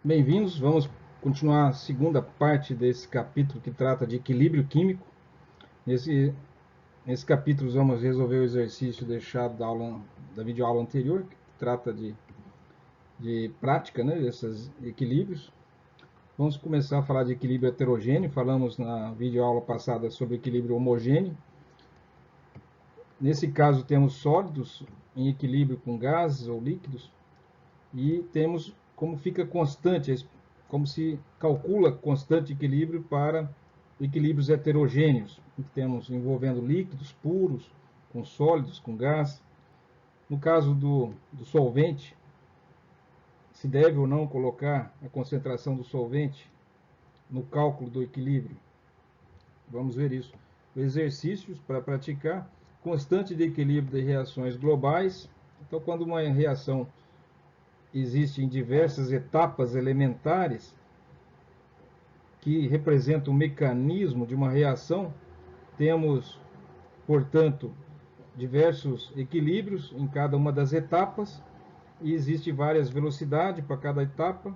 Bem-vindos, vamos continuar a segunda parte desse capítulo que trata de equilíbrio químico. Nesse capítulo vamos resolver o exercício deixado da videoaula anterior, que trata de prática, né, desses equilíbrios. Vamos começar a falar de equilíbrio heterogêneo. Falamos na videoaula passada sobre equilíbrio homogêneo. Nesse caso temos sólidos em equilíbrio com gases ou líquidos e temos como fica constante, como se calcula constante equilíbrio para equilíbrios heterogêneos, que temos envolvendo líquidos puros, com sólidos, com gás. No caso do solvente, se deve ou não colocar a concentração do solvente no cálculo do equilíbrio. Vamos ver isso. Exercícios para praticar. Constante de equilíbrio de reações globais. Então, quando uma reação existe em diversas etapas elementares, que representa o mecanismo de uma reação, temos, portanto, diversos equilíbrios em cada uma das etapas, e existe várias velocidades para cada etapa,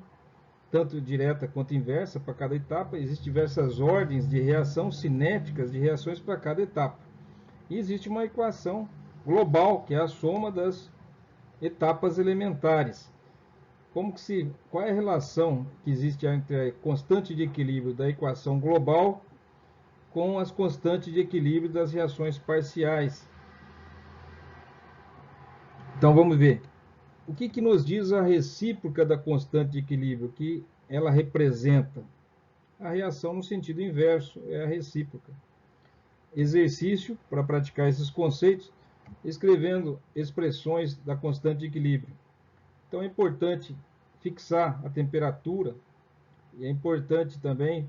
tanto direta quanto inversa para cada etapa. Existem diversas ordens de reação cinéticas de reações para cada etapa. E existe uma equação global, que é a soma das etapas elementares. Qual é a relação que existe entre a constante de equilíbrio da equação global com as constantes de equilíbrio das reações parciais? Então vamos ver. O que nos diz a recíproca da constante de equilíbrio? Que ela representa? A reação no sentido inverso é a recíproca. Exercício para praticar esses conceitos, escrevendo expressões da constante de equilíbrio. Então é importante fixar a temperatura e é importante também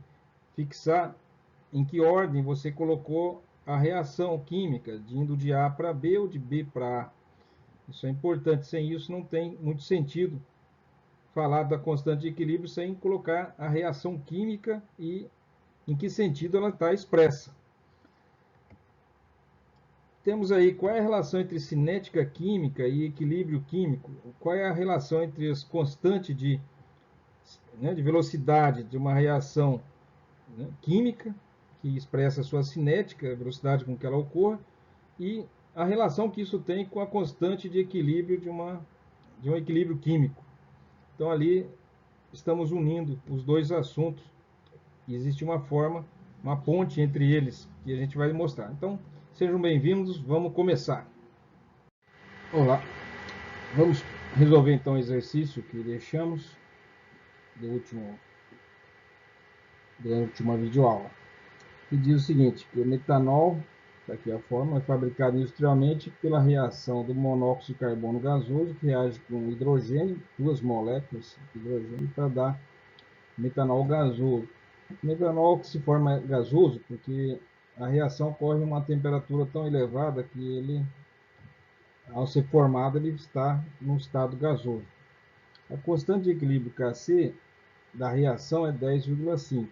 fixar em que ordem você colocou a reação química, indo de A para B ou de B para A. Isso é importante, sem isso não tem muito sentido falar da constante de equilíbrio sem colocar a reação química e em que sentido ela está expressa. Temos aí qual é a relação entre cinética química e equilíbrio químico, qual é a relação entre as constantes de velocidade de uma reação, química, que expressa a sua cinética, a velocidade com que ela ocorre, e a relação que isso tem com a constante de equilíbrio de um equilíbrio químico. Então ali estamos unindo os dois assuntos e existe uma forma, uma ponte entre eles que a gente vai mostrar. Então, sejam bem-vindos, vamos começar. Olá, vamos resolver então o exercício que deixamos da última videoaula. Que diz o seguinte, que o metanol, está aqui a forma, é fabricado industrialmente pela reação do monóxido de carbono gasoso, que reage com hidrogênio, duas moléculas de hidrogênio, para dar metanol gasoso. O metanol que se forma gasoso porque a reação ocorre em uma temperatura tão elevada que ele, ao ser formado, ele está no estado gasoso. A constante de equilíbrio Kc da reação é 10,5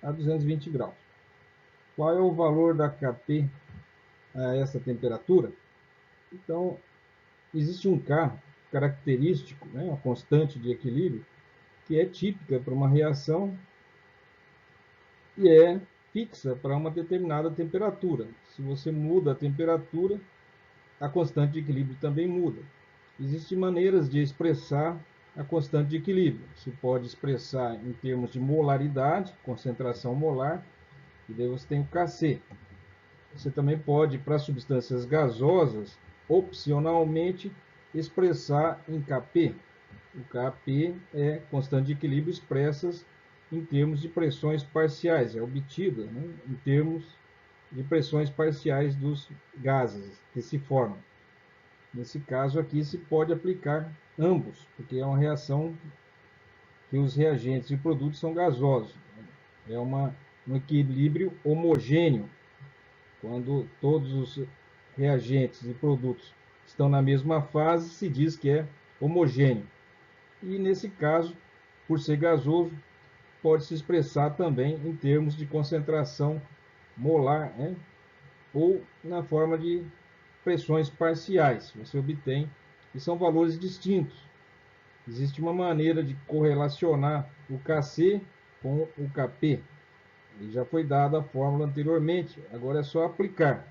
a 220 graus. Qual é o valor da Kp a essa temperatura? Então, existe um K característico, uma constante de equilíbrio, que é típica para uma reação e é fixa para uma determinada temperatura. Se você muda a temperatura, a constante de equilíbrio também muda. Existem maneiras de expressar a constante de equilíbrio. Se pode expressar em termos de molaridade, concentração molar, e daí você tem o Kc. Você também pode, para substâncias gasosas, opcionalmente expressar em Kp. O Kp é constante de equilíbrio expressas em termos de pressões parciais, é obtida em termos de pressões parciais dos gases que se formam. Nesse caso aqui se pode aplicar ambos, porque é uma reação que os reagentes e produtos são gasosos. É um equilíbrio homogêneo, quando todos os reagentes e produtos estão na mesma fase, se diz que é homogêneo. E nesse caso, por ser gasoso, pode se expressar também em termos de concentração molar, ou na forma de pressões parciais. Você obtém, e são valores distintos. existe uma maneira de correlacionar o Kc com o Kp. E já foi dada a fórmula anteriormente, agora é só aplicar.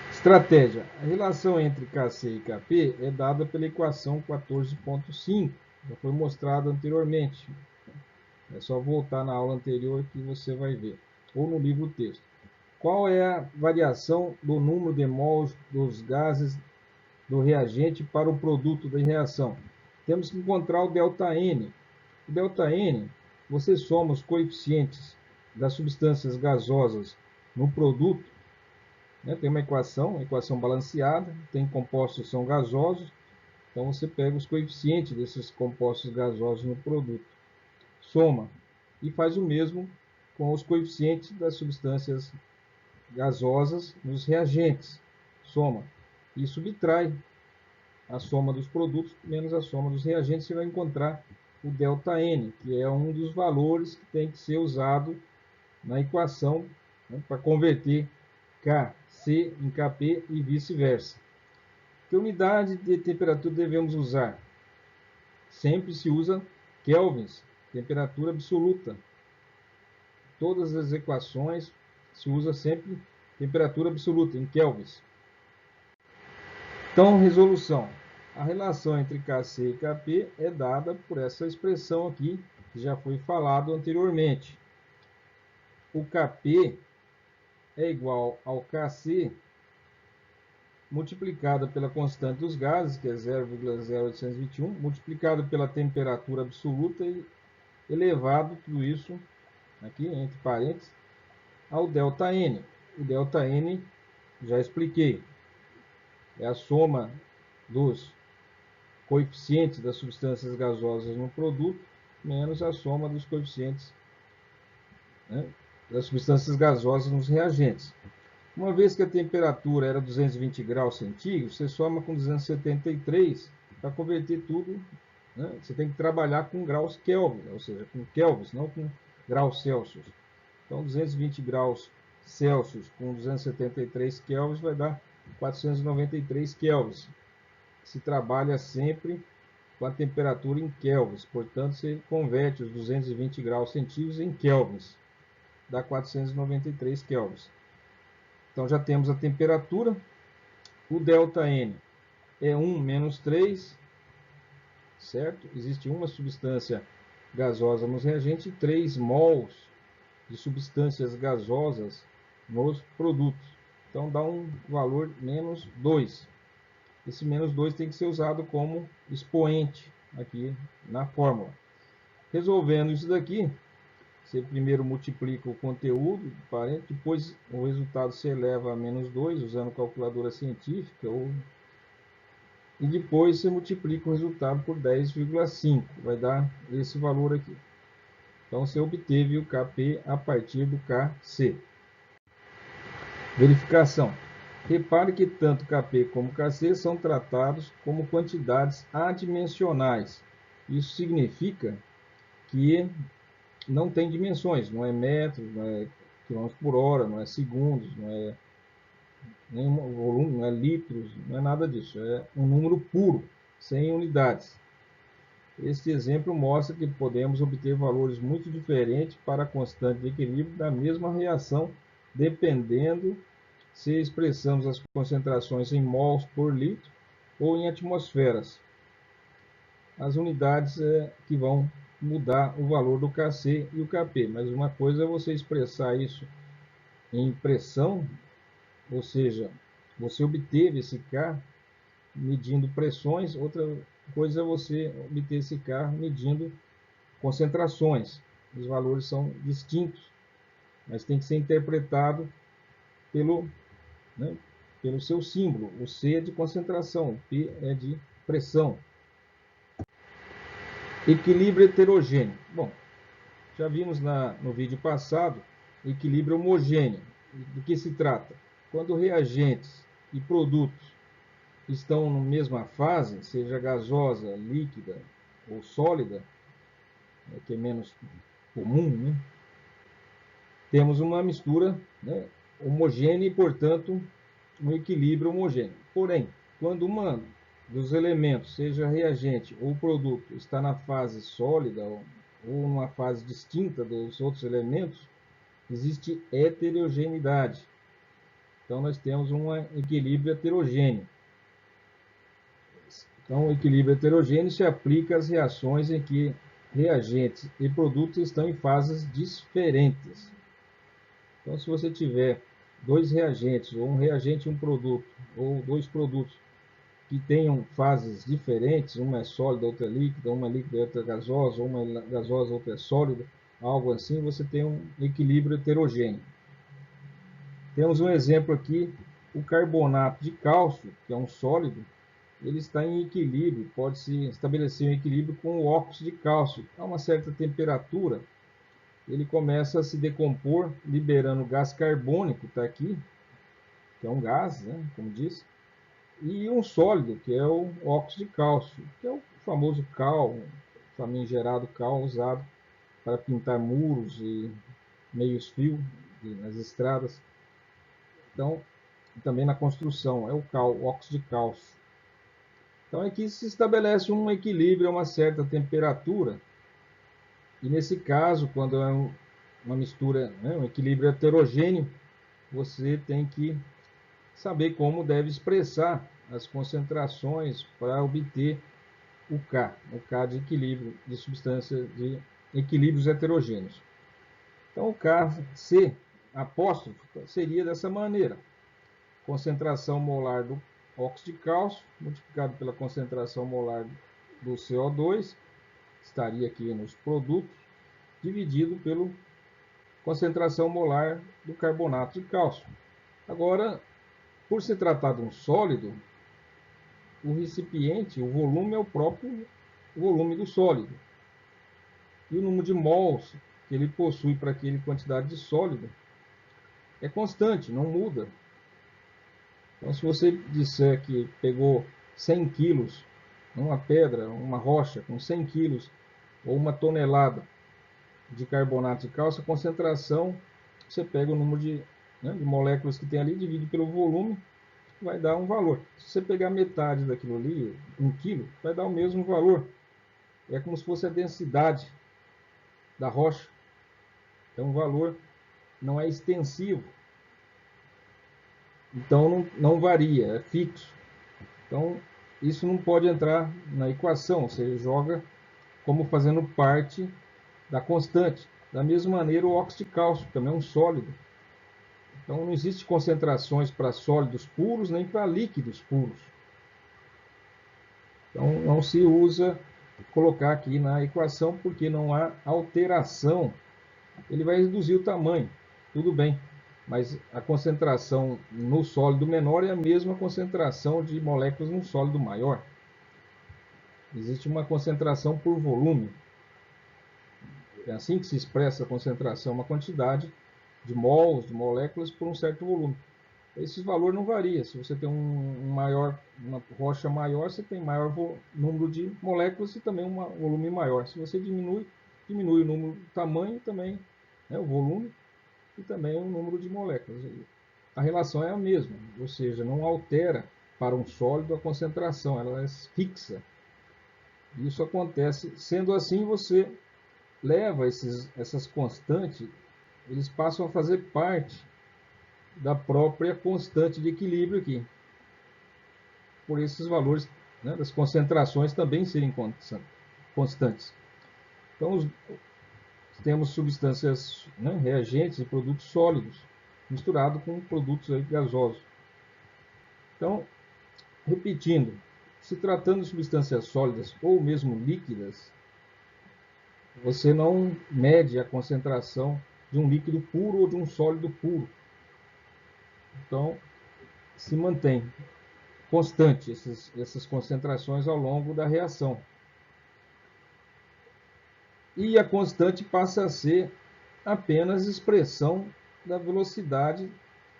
Estratégia. A relação entre Kc e Kp é dada pela equação 14.5, já foi mostrado anteriormente. É só voltar na aula anterior que você vai ver, ou no livro texto. Qual é a variação do número de mols dos gases do reagente para o produto da reação? Temos que encontrar o ΔN. O ΔN, você soma os coeficientes das substâncias gasosas no produto, né? Tem uma equação balanceada, tem compostos que são gasosos, então você pega os coeficientes desses compostos gasosos no produto, soma e faz o mesmo com os coeficientes das substâncias gasosas nos reagentes, soma e subtrai a soma dos produtos menos a soma dos reagentes, você vai encontrar o ΔN, que é um dos valores que tem que ser usado na equação, né, para converter Kc em Kp e vice-versa. Que unidade de temperatura devemos usar? Sempre se usa kelvins, temperatura absoluta. Todas as equações se usa sempre temperatura absoluta, em kelvins. Então, resolução. A relação entre Kc e Kp é dada por essa expressão aqui, que já foi falado anteriormente. O Kp é igual ao Kc multiplicado pela constante dos gases, que é 0,0821, multiplicado pela temperatura absoluta e elevado, tudo isso, aqui entre parênteses, ao ΔN. O ΔN, já expliquei, é a soma dos coeficientes das substâncias gasosas no produto, menos a soma dos coeficientes, né, das substâncias gasosas nos reagentes. Uma vez que a temperatura era 220 graus centígrados, você soma com 273 para converter tudo, né? Você tem que trabalhar com graus Kelvin, ou seja, com kelvins, não com graus Celsius. Então, 220 graus Celsius com 273 kelvins vai dar 493 kelvins. Se trabalha sempre com a temperatura em kelvins, portanto, você converte os 220 graus centígrados em kelvins, dá 493 kelvins. Então, já temos a temperatura, o ΔN é 1 menos 3, certo? Existe uma substância gasosa nos reagentes e 3 mols de substâncias gasosas nos produtos. Então, dá um valor menos 2. Esse menos 2 tem que ser usado como expoente aqui na fórmula. Resolvendo isso daqui, você primeiro multiplica o conteúdo, depois o resultado se eleva a menos 2, usando calculadora científica, e depois você multiplica o resultado por 10,5, vai dar esse valor aqui. Então você obteve o Kp a partir do Kc. Verificação. Repare que tanto Kp como Kc são tratados como quantidades adimensionais. Isso significa que não tem dimensões, não é metros, não é quilômetros por hora, não é segundos, não é nem volume, não é litros, não é nada disso. É um número puro, sem unidades. Este exemplo mostra que podemos obter valores muito diferentes para a constante de equilíbrio da mesma reação, dependendo se expressamos as concentrações em mols por litro ou em atmosferas. As unidades que vão mudar o valor do Kc e o Kp, mas uma coisa é você expressar isso em pressão, ou seja, você obteve esse K medindo pressões, outra coisa é você obter esse K medindo concentrações. Os valores são distintos, mas tem que ser interpretado pelo, né, pelo seu símbolo. O C é de concentração, o P é de pressão. Equilíbrio heterogêneo. Bom, já vimos no vídeo passado equilíbrio homogêneo. Do que se trata? Quando reagentes e produtos estão na mesma fase, seja gasosa, líquida ou sólida, que é menos comum, né? Temos uma mistura, né, homogênea e, portanto, um equilíbrio homogêneo. Porém, quando uma dos elementos, seja reagente ou produto, está na fase sólida ou numa fase distinta dos outros elementos, existe heterogeneidade. Então, nós temos um equilíbrio heterogêneo. Então, o equilíbrio heterogêneo se aplica às reações em que reagentes e produtos estão em fases diferentes. Então, se você tiver dois reagentes, ou um reagente e um produto, ou dois produtos que tenham fases diferentes, uma é sólida, outra é líquida, uma é líquida, outra é gasosa, uma é gasosa, outra é sólida, algo assim, você tem um equilíbrio heterogêneo. Temos um exemplo aqui, o carbonato de cálcio, que é um sólido, ele está em equilíbrio, pode-se estabelecer um equilíbrio com o óxido de cálcio. A uma certa temperatura, ele começa a se decompor, liberando gás carbônico, está aqui, que é um gás, né, como disse, e um sólido, que é o óxido de cálcio, que é o famoso cal, famigerado cal usado para pintar muros e meios-fios nas estradas. Então, também na construção, é o cal, o óxido de cálcio. Então, aqui se estabelece um equilíbrio a uma certa temperatura, e nesse caso, quando é uma mistura, né, um equilíbrio heterogêneo, você tem que saber como deve expressar as concentrações para obter o K de equilíbrio de substância de equilíbrios heterogêneos. Então, o KC apóstrofo seria dessa maneira: concentração molar do óxido de cálcio multiplicado pela concentração molar do CO2, estaria aqui nos produtos, dividido pela concentração molar do carbonato de cálcio. Agora, por se tratar de um sólido, o recipiente, o volume é o próprio volume do sólido. E o número de mols que ele possui para aquela quantidade de sólido é constante, não muda. Então, se você disser que pegou 100 quilos, uma pedra, uma rocha com 100 quilos, ou uma tonelada de carbonato de cálcio, a concentração, você pega o número de moléculas que tem ali, divide pelo volume, vai dar um valor. Se você pegar metade daquilo ali, 1 quilo, vai dar o mesmo valor. É como se fosse a densidade da rocha. Então, o valor não é extensivo. Então, não varia, é fixo. Então, isso não pode entrar na equação. Você joga como fazendo parte da constante. Da mesma maneira, o óxido de cálcio também é um sólido. Então, não existe concentrações para sólidos puros nem para líquidos puros. Então, não se usa colocar aqui na equação porque não há alteração. Ele vai reduzir o tamanho, tudo bem, mas a concentração no sólido menor é a mesma concentração de moléculas no sólido maior. Existe uma concentração por volume. É assim que se expressa a concentração, uma quantidade de mols, de moléculas por um certo volume. Esse valor não varia. Se você tem uma rocha maior, você tem maior número de moléculas e também um volume maior. Se você diminui o número, o tamanho também, né, o volume e também o número de moléculas. A relação é a mesma, ou seja, não altera para um sólido a concentração, ela é fixa. Isso acontece. Sendo assim, você leva essas constantes, eles passam a fazer parte da própria constante de equilíbrio aqui. Por esses valores, né, das concentrações também serem constantes. Então, temos substâncias, né, reagentes e produtos sólidos, misturados com produtos aí gasosos. Então, repetindo, se tratando de substâncias sólidas ou mesmo líquidas, você não mede a concentração de um líquido puro ou de um sólido puro. Então, se mantém constante essas concentrações ao longo da reação. E a constante passa a ser apenas expressão da velocidade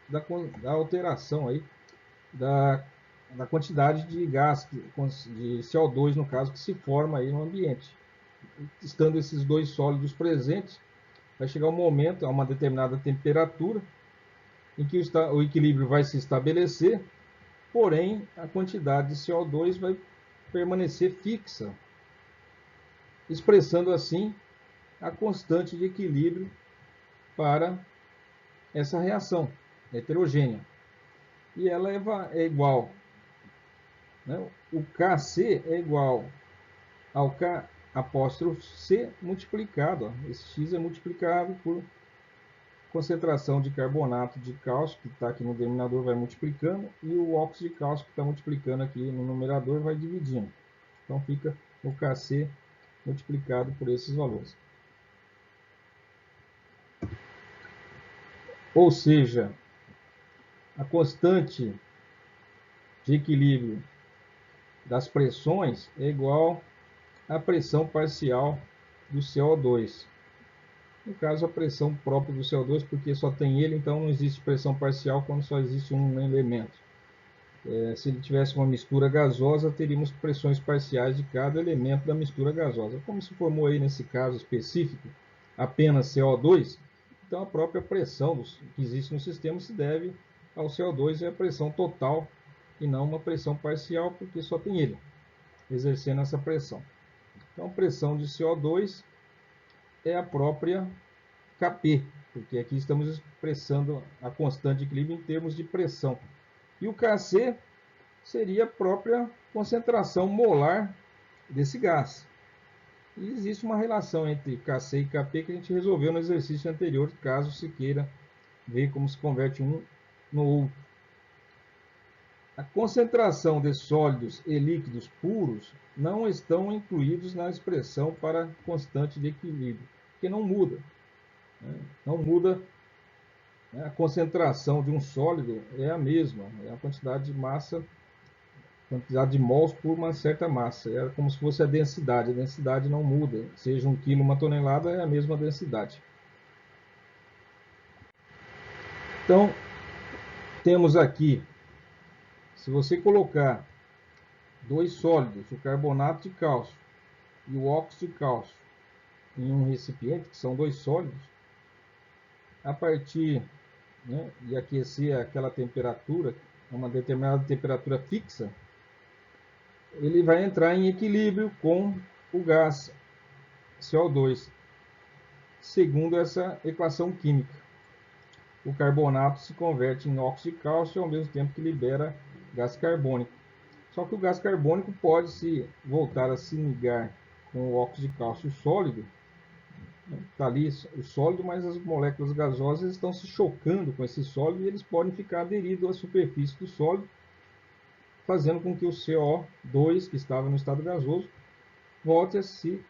da alteração aí, da quantidade de gás, de CO2 no caso, que se forma aí no ambiente. Estando esses dois sólidos presentes, vai chegar um momento, a uma determinada temperatura, em que o equilíbrio vai se estabelecer porém a quantidade de CO2 vai permanecer fixa, expressando assim a constante de equilíbrio para essa reação heterogênea. E ela é igual, né? O Kc é igual ao K apóstrofe C multiplicado, ó. Esse X é multiplicado por concentração de carbonato de cálcio, que está aqui no denominador, vai multiplicando, e o óxido de cálcio, que está multiplicando aqui no numerador, vai dividindo. Então fica o Kc multiplicado por esses valores. Ou seja, a constante de equilíbrio das pressões é igual à pressão parcial do CO2. No caso, a pressão própria do CO2, porque só tem ele, então não existe pressão parcial quando só existe um elemento. Se ele tivesse uma mistura gasosa, teríamos pressões parciais de cada elemento da mistura gasosa. Como se formou aí nesse caso específico apenas CO2, então a própria pressão que existe no sistema se deve ao CO2 e à pressão total, e não uma pressão parcial, porque só tem ele exercendo essa pressão. Então a pressão de CO2 é a própria Kp, porque aqui estamos expressando a constante de equilíbrio em termos de pressão. E o Kc seria a própria concentração molar desse gás. E existe uma relação entre Kc e Kp que a gente resolveu no exercício anterior, caso se queira ver como se converte um no outro. A concentração de sólidos e líquidos puros não estão incluídos na expressão para constante de equilíbrio, porque não muda. Não muda, a concentração de um sólido é a mesma, é a quantidade de massa, quantidade de mols por uma certa massa. É como se fosse a densidade não muda, seja 1 kg, 1 tonelada, é a mesma densidade. Então, temos aqui, se você colocar dois sólidos, o carbonato de cálcio e o óxido de cálcio, em um recipiente, que são dois sólidos, a partir, né, de aquecer aquela temperatura, uma determinada temperatura fixa, ele vai entrar em equilíbrio com o gás CO2, segundo essa equação química. O carbonato se converte em óxido de cálcio ao mesmo tempo que libera gás carbônico. Só que o gás carbônico pode se voltar a se ligar com o óxido de cálcio sólido. Está ali o sólido, mas as moléculas gasosas estão se chocando com esse sólido e eles podem ficar aderidos à superfície do sólido, fazendo com que o CO2, que estava no estado gasoso, volte a se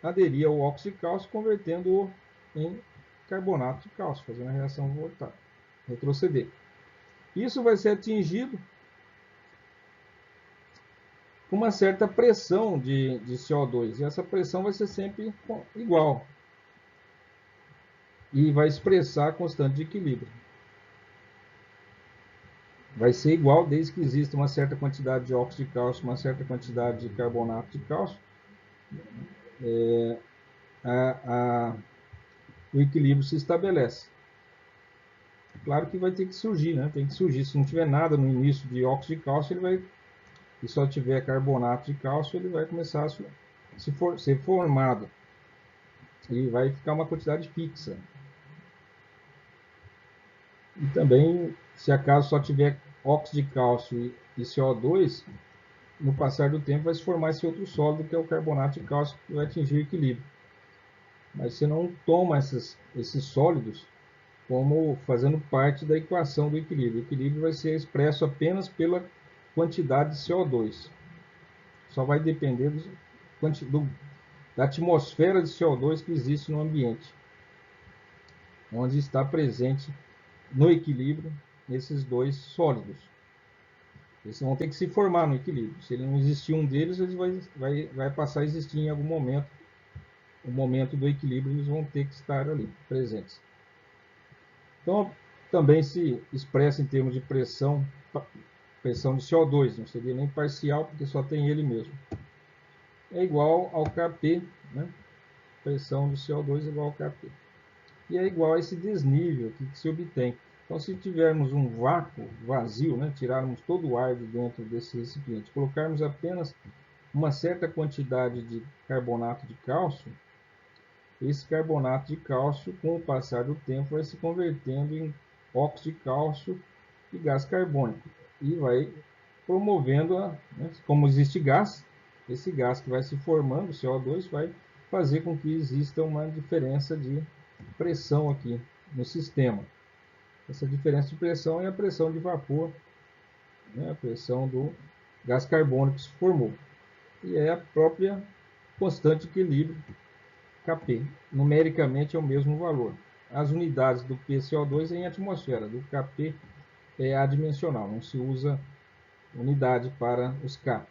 aderir ao óxido de cálcio, convertendo-o em carbonato de cálcio, fazendo a reação voltar, retroceder. Isso vai ser atingido com uma certa pressão de CO2, e essa pressão vai ser sempre igual, e vai expressar a constante de equilíbrio. Vai ser igual desde que exista uma certa quantidade de óxido de cálcio, uma certa quantidade de carbonato de cálcio, o equilíbrio se estabelece. Claro que vai ter que surgir, né? Tem que surgir. Se não tiver nada no início de óxido de cálcio, ele vai, e só tiver carbonato de cálcio, ele vai começar a ser formado. E vai ficar uma quantidade fixa. E também, se acaso só tiver óxido de cálcio e CO2, no passar do tempo vai se formar esse outro sólido, que é o carbonato de cálcio, que vai atingir o equilíbrio. Mas você não toma esses sólidos como fazendo parte da equação do equilíbrio. O equilíbrio vai ser expresso apenas pela quantidade de CO2. Só vai depender da atmosfera de CO2 que existe no ambiente, onde está presente no equilíbrio esses dois sólidos. Eles vão ter que se formar no equilíbrio. Se ele não existir um deles, eles vai passar a existir em algum momento. O momento do equilíbrio, eles vão ter que estar ali, presentes. Então, também se expressa em termos de pressão de CO2, não seria nem parcial, porque só tem ele mesmo. É igual ao Kp, né? Pressão de CO2 é igual ao Kp. E é igual a esse desnível que se obtém. Então, se tivermos um vácuo vazio, né, tirarmos todo o ar de dentro desse recipiente, colocarmos apenas uma certa quantidade de carbonato de cálcio, esse carbonato de cálcio, com o passar do tempo, vai se convertendo em óxido de cálcio e gás carbônico. E vai promovendo, né, como existe gás, esse gás que vai se formando, o CO2, vai fazer com que exista uma diferença de pressão aqui no sistema. Essa diferença de pressão é a pressão de vapor, né, a pressão do gás carbônico que se formou. E é a própria constante de equilíbrio, Kp. Numericamente é o mesmo valor. As unidades do PCO2 é em atmosfera, do Kp é adimensional, não se usa unidade para os K.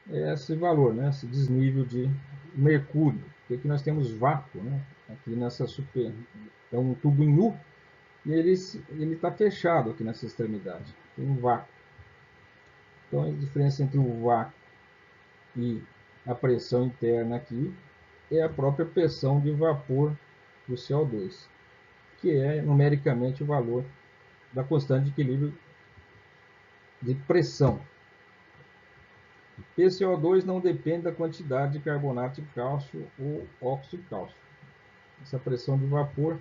É esse valor, né, esse desnível de mercúrio. Porque aqui nós temos vácuo, né, aqui nessa super... É um tubo em U e ele está fechado aqui nessa extremidade. Tem um vácuo. Então a diferença entre o vácuo e a pressão interna aqui é a própria pressão de vapor do CO2, que é numericamente o valor da constante de equilíbrio de pressão. PCO2 não depende da quantidade de carbonato de cálcio ou óxido de cálcio. Essa pressão de vapor,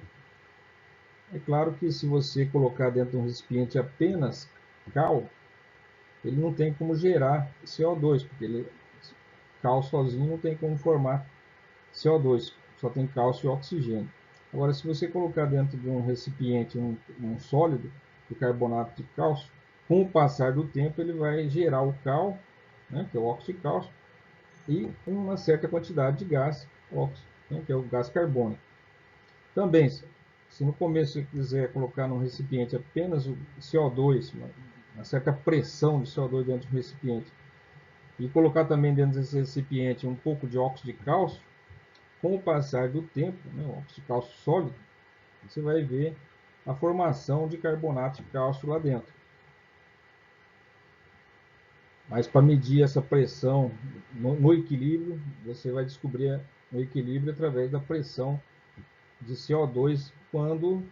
é claro que se você colocar dentro de um recipiente apenas cal, ele não tem como gerar CO2, porque cal sozinho não tem como formar CO2, só tem cálcio e oxigênio. Agora, se você colocar dentro de um recipiente um sólido de carbonato de cálcio, com o passar do tempo ele vai gerar o cal, né, que é o óxido de cálcio, e uma certa quantidade de gás, óxido, né, que é o gás carbônico. Também, se no começo você quiser colocar num recipiente apenas o CO2, uma certa pressão de CO2 dentro do recipiente, e colocar também dentro desse recipiente um pouco de óxido de cálcio, com o passar do tempo, né, o óxido de cálcio sólido, você vai ver a formação de carbonato de cálcio lá dentro. Mas para medir essa pressão no equilíbrio, você vai descobrir o equilíbrio através da pressão de CO2 quando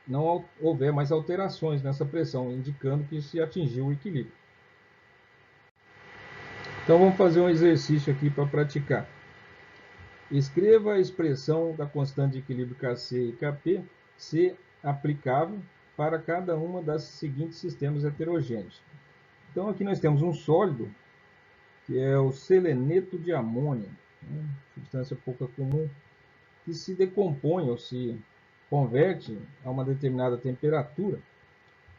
não houver mais alterações nessa pressão, indicando que se atingiu o equilíbrio. Então vamos fazer um exercício aqui para praticar. Escreva a expressão da constante de equilíbrio Kc e Kp, C aplicável para cada uma das seguintes sistemas heterogêneos. Então aqui nós temos um sólido, que é o seleneto de amônio, né, substância pouco comum, que se decompõe ou se converte a uma determinada temperatura.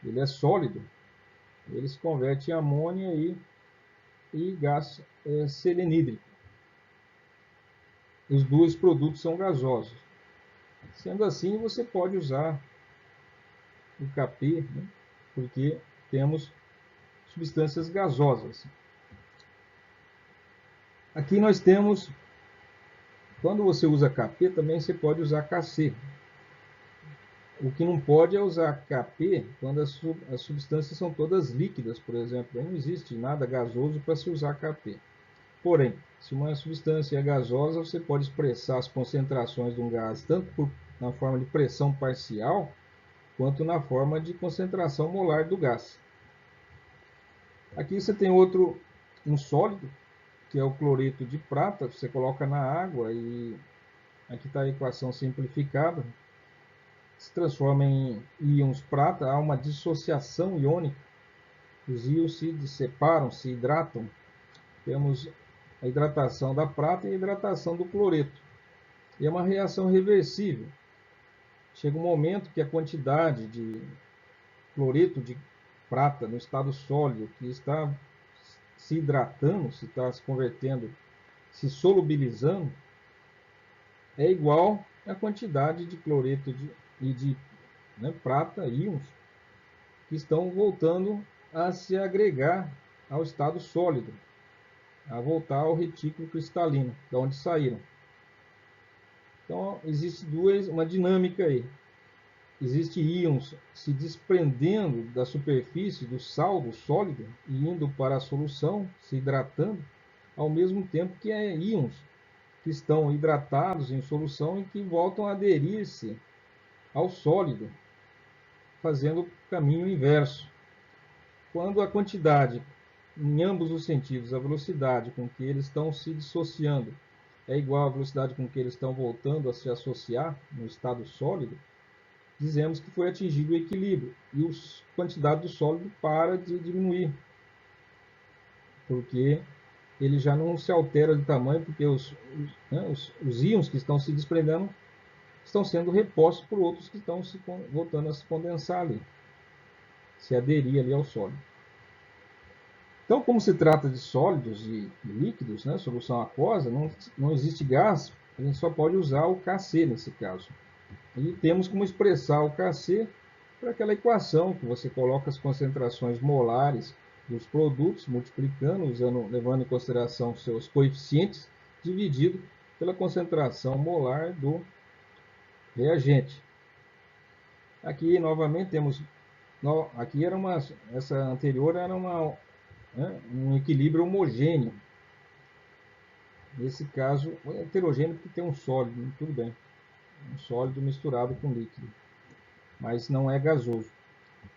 Ele é sólido, ele se converte em amônia e gás selenídrico. Os dois produtos são gasosos. Sendo assim, você pode usar o Kp, né, porque temos substâncias gasosas. Aqui nós temos, quando você usa Kp, também você pode usar Kc. O que não pode é usar Kp quando as substâncias são todas líquidas, por exemplo. Não existe nada gasoso para se usar Kp. Porém, se uma substância é gasosa, você pode expressar as concentrações de um gás tanto na forma de pressão parcial, quanto na forma de concentração molar do gás. Aqui você tem um sólido, que é o cloreto de prata, você coloca na água e aqui está a equação simplificada, se transforma em íons prata, há uma dissociação iônica, os íons se separam, se hidratam, temos a hidratação da prata e a hidratação do cloreto, e é uma reação reversível. Chega um momento que a quantidade de cloreto de prata no estado sólido, que está se hidratando, se está se convertendo, se solubilizando, é igual à quantidade de cloreto e de prata, íons, que estão voltando a se agregar ao estado sólido, a voltar ao retículo cristalino, de onde saíram. Então, existe uma dinâmica aí. Existem íons se desprendendo da superfície do sal, do sólido, e indo para a solução, se hidratando, ao mesmo tempo que íons que estão hidratados em solução e que voltam a aderir-se ao sólido, fazendo o caminho inverso. Quando a quantidade, em ambos os sentidos, a velocidade com que eles estão se dissociando é igual à velocidade com que eles estão voltando a se associar no estado sólido, dizemos que foi atingido o equilíbrio e a quantidade do sólido para de diminuir, porque ele já não se altera de tamanho, porque os íons que estão se desprendendo estão sendo repostos por outros que estão voltando a se condensar ali, se aderir ali ao sólido. Então, como se trata de sólidos e líquidos, né, solução aquosa, não existe gás, a gente só pode usar o Kc nesse caso. E temos como expressar o Kc para aquela equação que você coloca as concentrações molares dos produtos, multiplicando, levando em consideração seus coeficientes, dividido pela concentração molar do reagente. Aqui, novamente, temos... Aqui era essa anterior era um equilíbrio homogêneo. Nesse caso, é heterogêneo porque tem um sólido, tudo bem. Um sólido misturado com líquido, mas não é gasoso.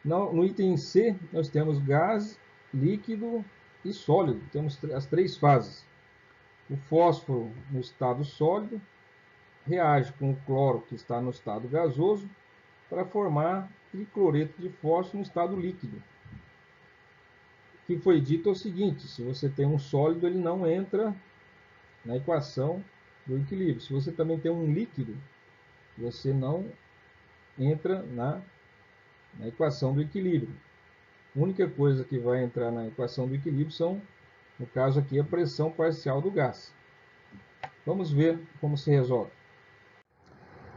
No item C, nós temos gás, líquido e sólido. Temos as três fases. O fósforo no estado sólido reage com o cloro que está no estado gasoso para formar tricloreto de fósforo no estado líquido. O que foi dito é o seguinte: se você tem um sólido, ele não entra na equação do equilíbrio. Se você também tem um líquido, você não entra na equação do equilíbrio. A única coisa que vai entrar na equação do equilíbrio são, no caso aqui, a pressão parcial do gás. Vamos ver como se resolve.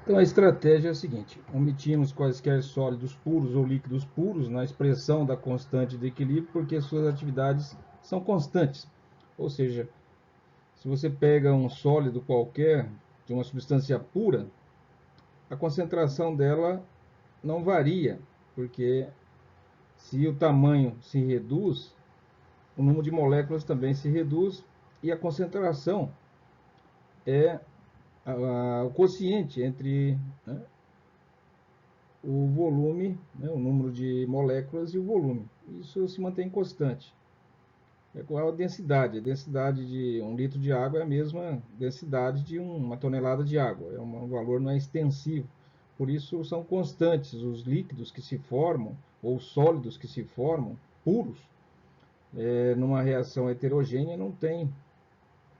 Então a estratégia é a seguinte: omitimos quaisquer sólidos puros ou líquidos puros na expressão da constante de equilíbrio, porque suas atividades são constantes. Ou seja, se você pega um sólido qualquer, de uma substância pura, a concentração dela não varia, porque se o tamanho se reduz, o número de moléculas também se reduz e a concentração é o quociente entre, né, o volume, né, o número de moléculas e o volume. Isso se mantém constante. É igual a densidade. A densidade de 1 litro de água é a mesma densidade de uma tonelada de água. Um valor não é extensivo. Por isso são constantes os líquidos que se formam, ou sólidos que se formam, puros, numa reação heterogênea não tem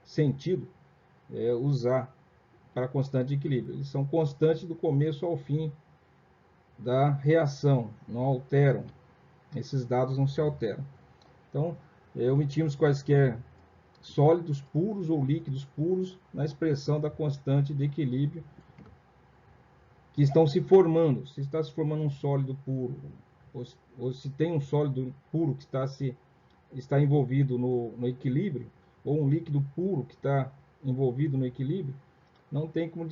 sentido usar para constante de equilíbrio. Eles são constantes do começo ao fim da reação, não alteram. Esses dados não se alteram. Então, omitimos quaisquer sólidos puros ou líquidos puros na expressão da constante de equilíbrio que estão se formando. Se está se formando um sólido puro, ou se tem um sólido puro que está envolvido no equilíbrio, ou um líquido puro que está envolvido no equilíbrio, não tem como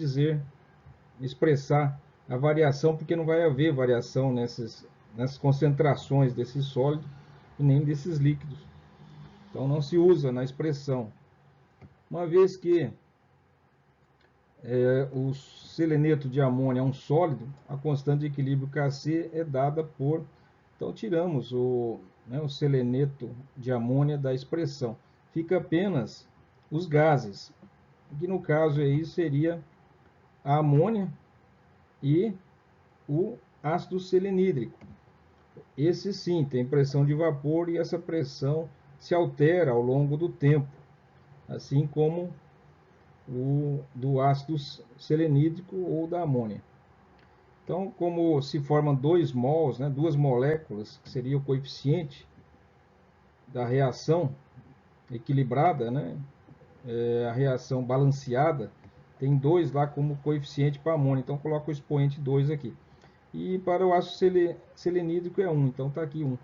expressar a variação, porque não vai haver variação nessas concentrações desse sólido e nem desses líquidos. Então não se usa na expressão. Uma vez que o seleneto de amônia é um sólido, a constante de equilíbrio Kc é dada por... Então tiramos o seleneto de amônia da expressão. Fica apenas os gases, que no caso aí seria a amônia e o ácido selenídrico. Esse sim tem pressão de vapor e essa pressão se altera ao longo do tempo, assim como o do ácido selenídrico ou da amônia. Então, como se formam 2 mols, né, 2 moléculas, que seria o coeficiente da reação equilibrada, né, a reação balanceada, tem 2 lá como coeficiente para a amônia, então coloca o expoente 2 aqui. E para o ácido selenídrico é 1, então está aqui 1.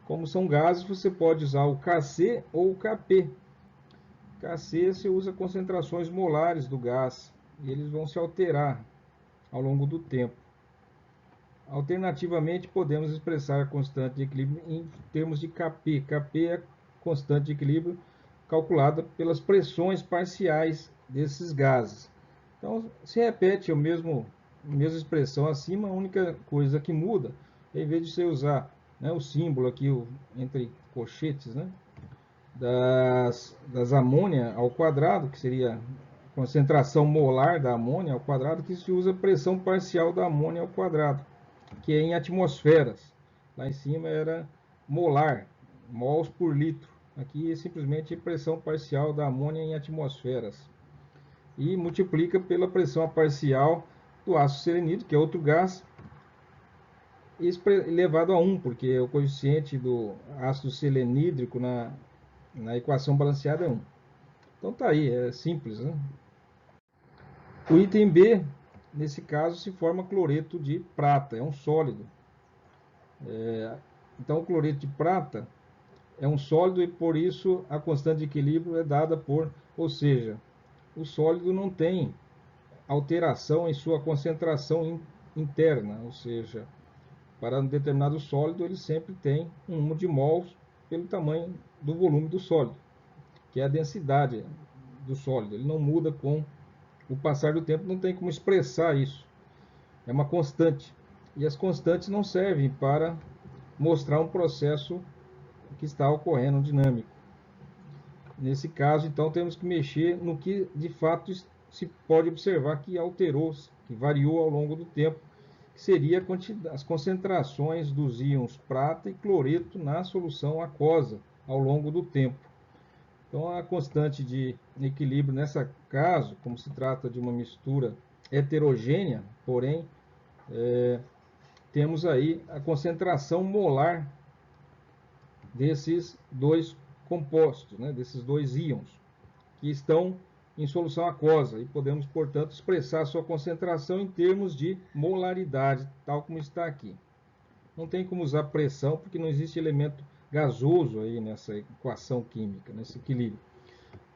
Como são gases, você pode usar o Kc ou o Kp. Kc você usa concentrações molares do gás, e eles vão se alterar ao longo do tempo. Alternativamente, podemos expressar a constante de equilíbrio em termos de Kp. Kp é a constante de equilíbrio calculada pelas pressões parciais desses gases. Então, se repete o mesmo mesma expressão acima, a única coisa que muda é, em vez de você usar, né, o símbolo aqui entre colchetes, né, das amônia ao quadrado, que seria a concentração molar da amônia ao quadrado, que se usa pressão parcial da amônia ao quadrado, que é em atmosferas. Lá em cima era molar, mols por litro. Aqui é simplesmente pressão parcial da amônia em atmosferas. E multiplica pela pressão parcial do ácido selenídrico, que é outro gás, elevado a 1, porque o coeficiente do ácido selenídrico na equação balanceada é 1. Então tá aí, é simples, né? O item B, nesse caso, se forma cloreto de prata, é um sólido. Então o cloreto de prata é um sólido e por isso a constante de equilíbrio é dada por, ou seja, o sólido não tem alteração em sua concentração interna, ou seja, para um determinado sólido ele sempre tem um número de mols pelo tamanho do volume do sólido, que é a densidade do sólido. Ele não muda com o passar do tempo, não tem como expressar isso. É uma constante. E as constantes não servem para mostrar um processo que está ocorrendo dinâmico. Nesse caso, então, temos que mexer no que de fato se pode observar que alterou, que variou ao longo do tempo, que seria as concentrações dos íons prata e cloreto na solução aquosa ao longo do tempo. Então, a constante de equilíbrio, nesse caso, como se trata de uma mistura heterogênea, porém, temos aí a concentração molar desses dois compostos, né, desses dois íons, que estão em solução aquosa, e podemos, portanto, expressar sua concentração em termos de molaridade, tal como está aqui. Não tem como usar pressão, porque não existe elemento gasoso aí nessa equação química, nesse equilíbrio.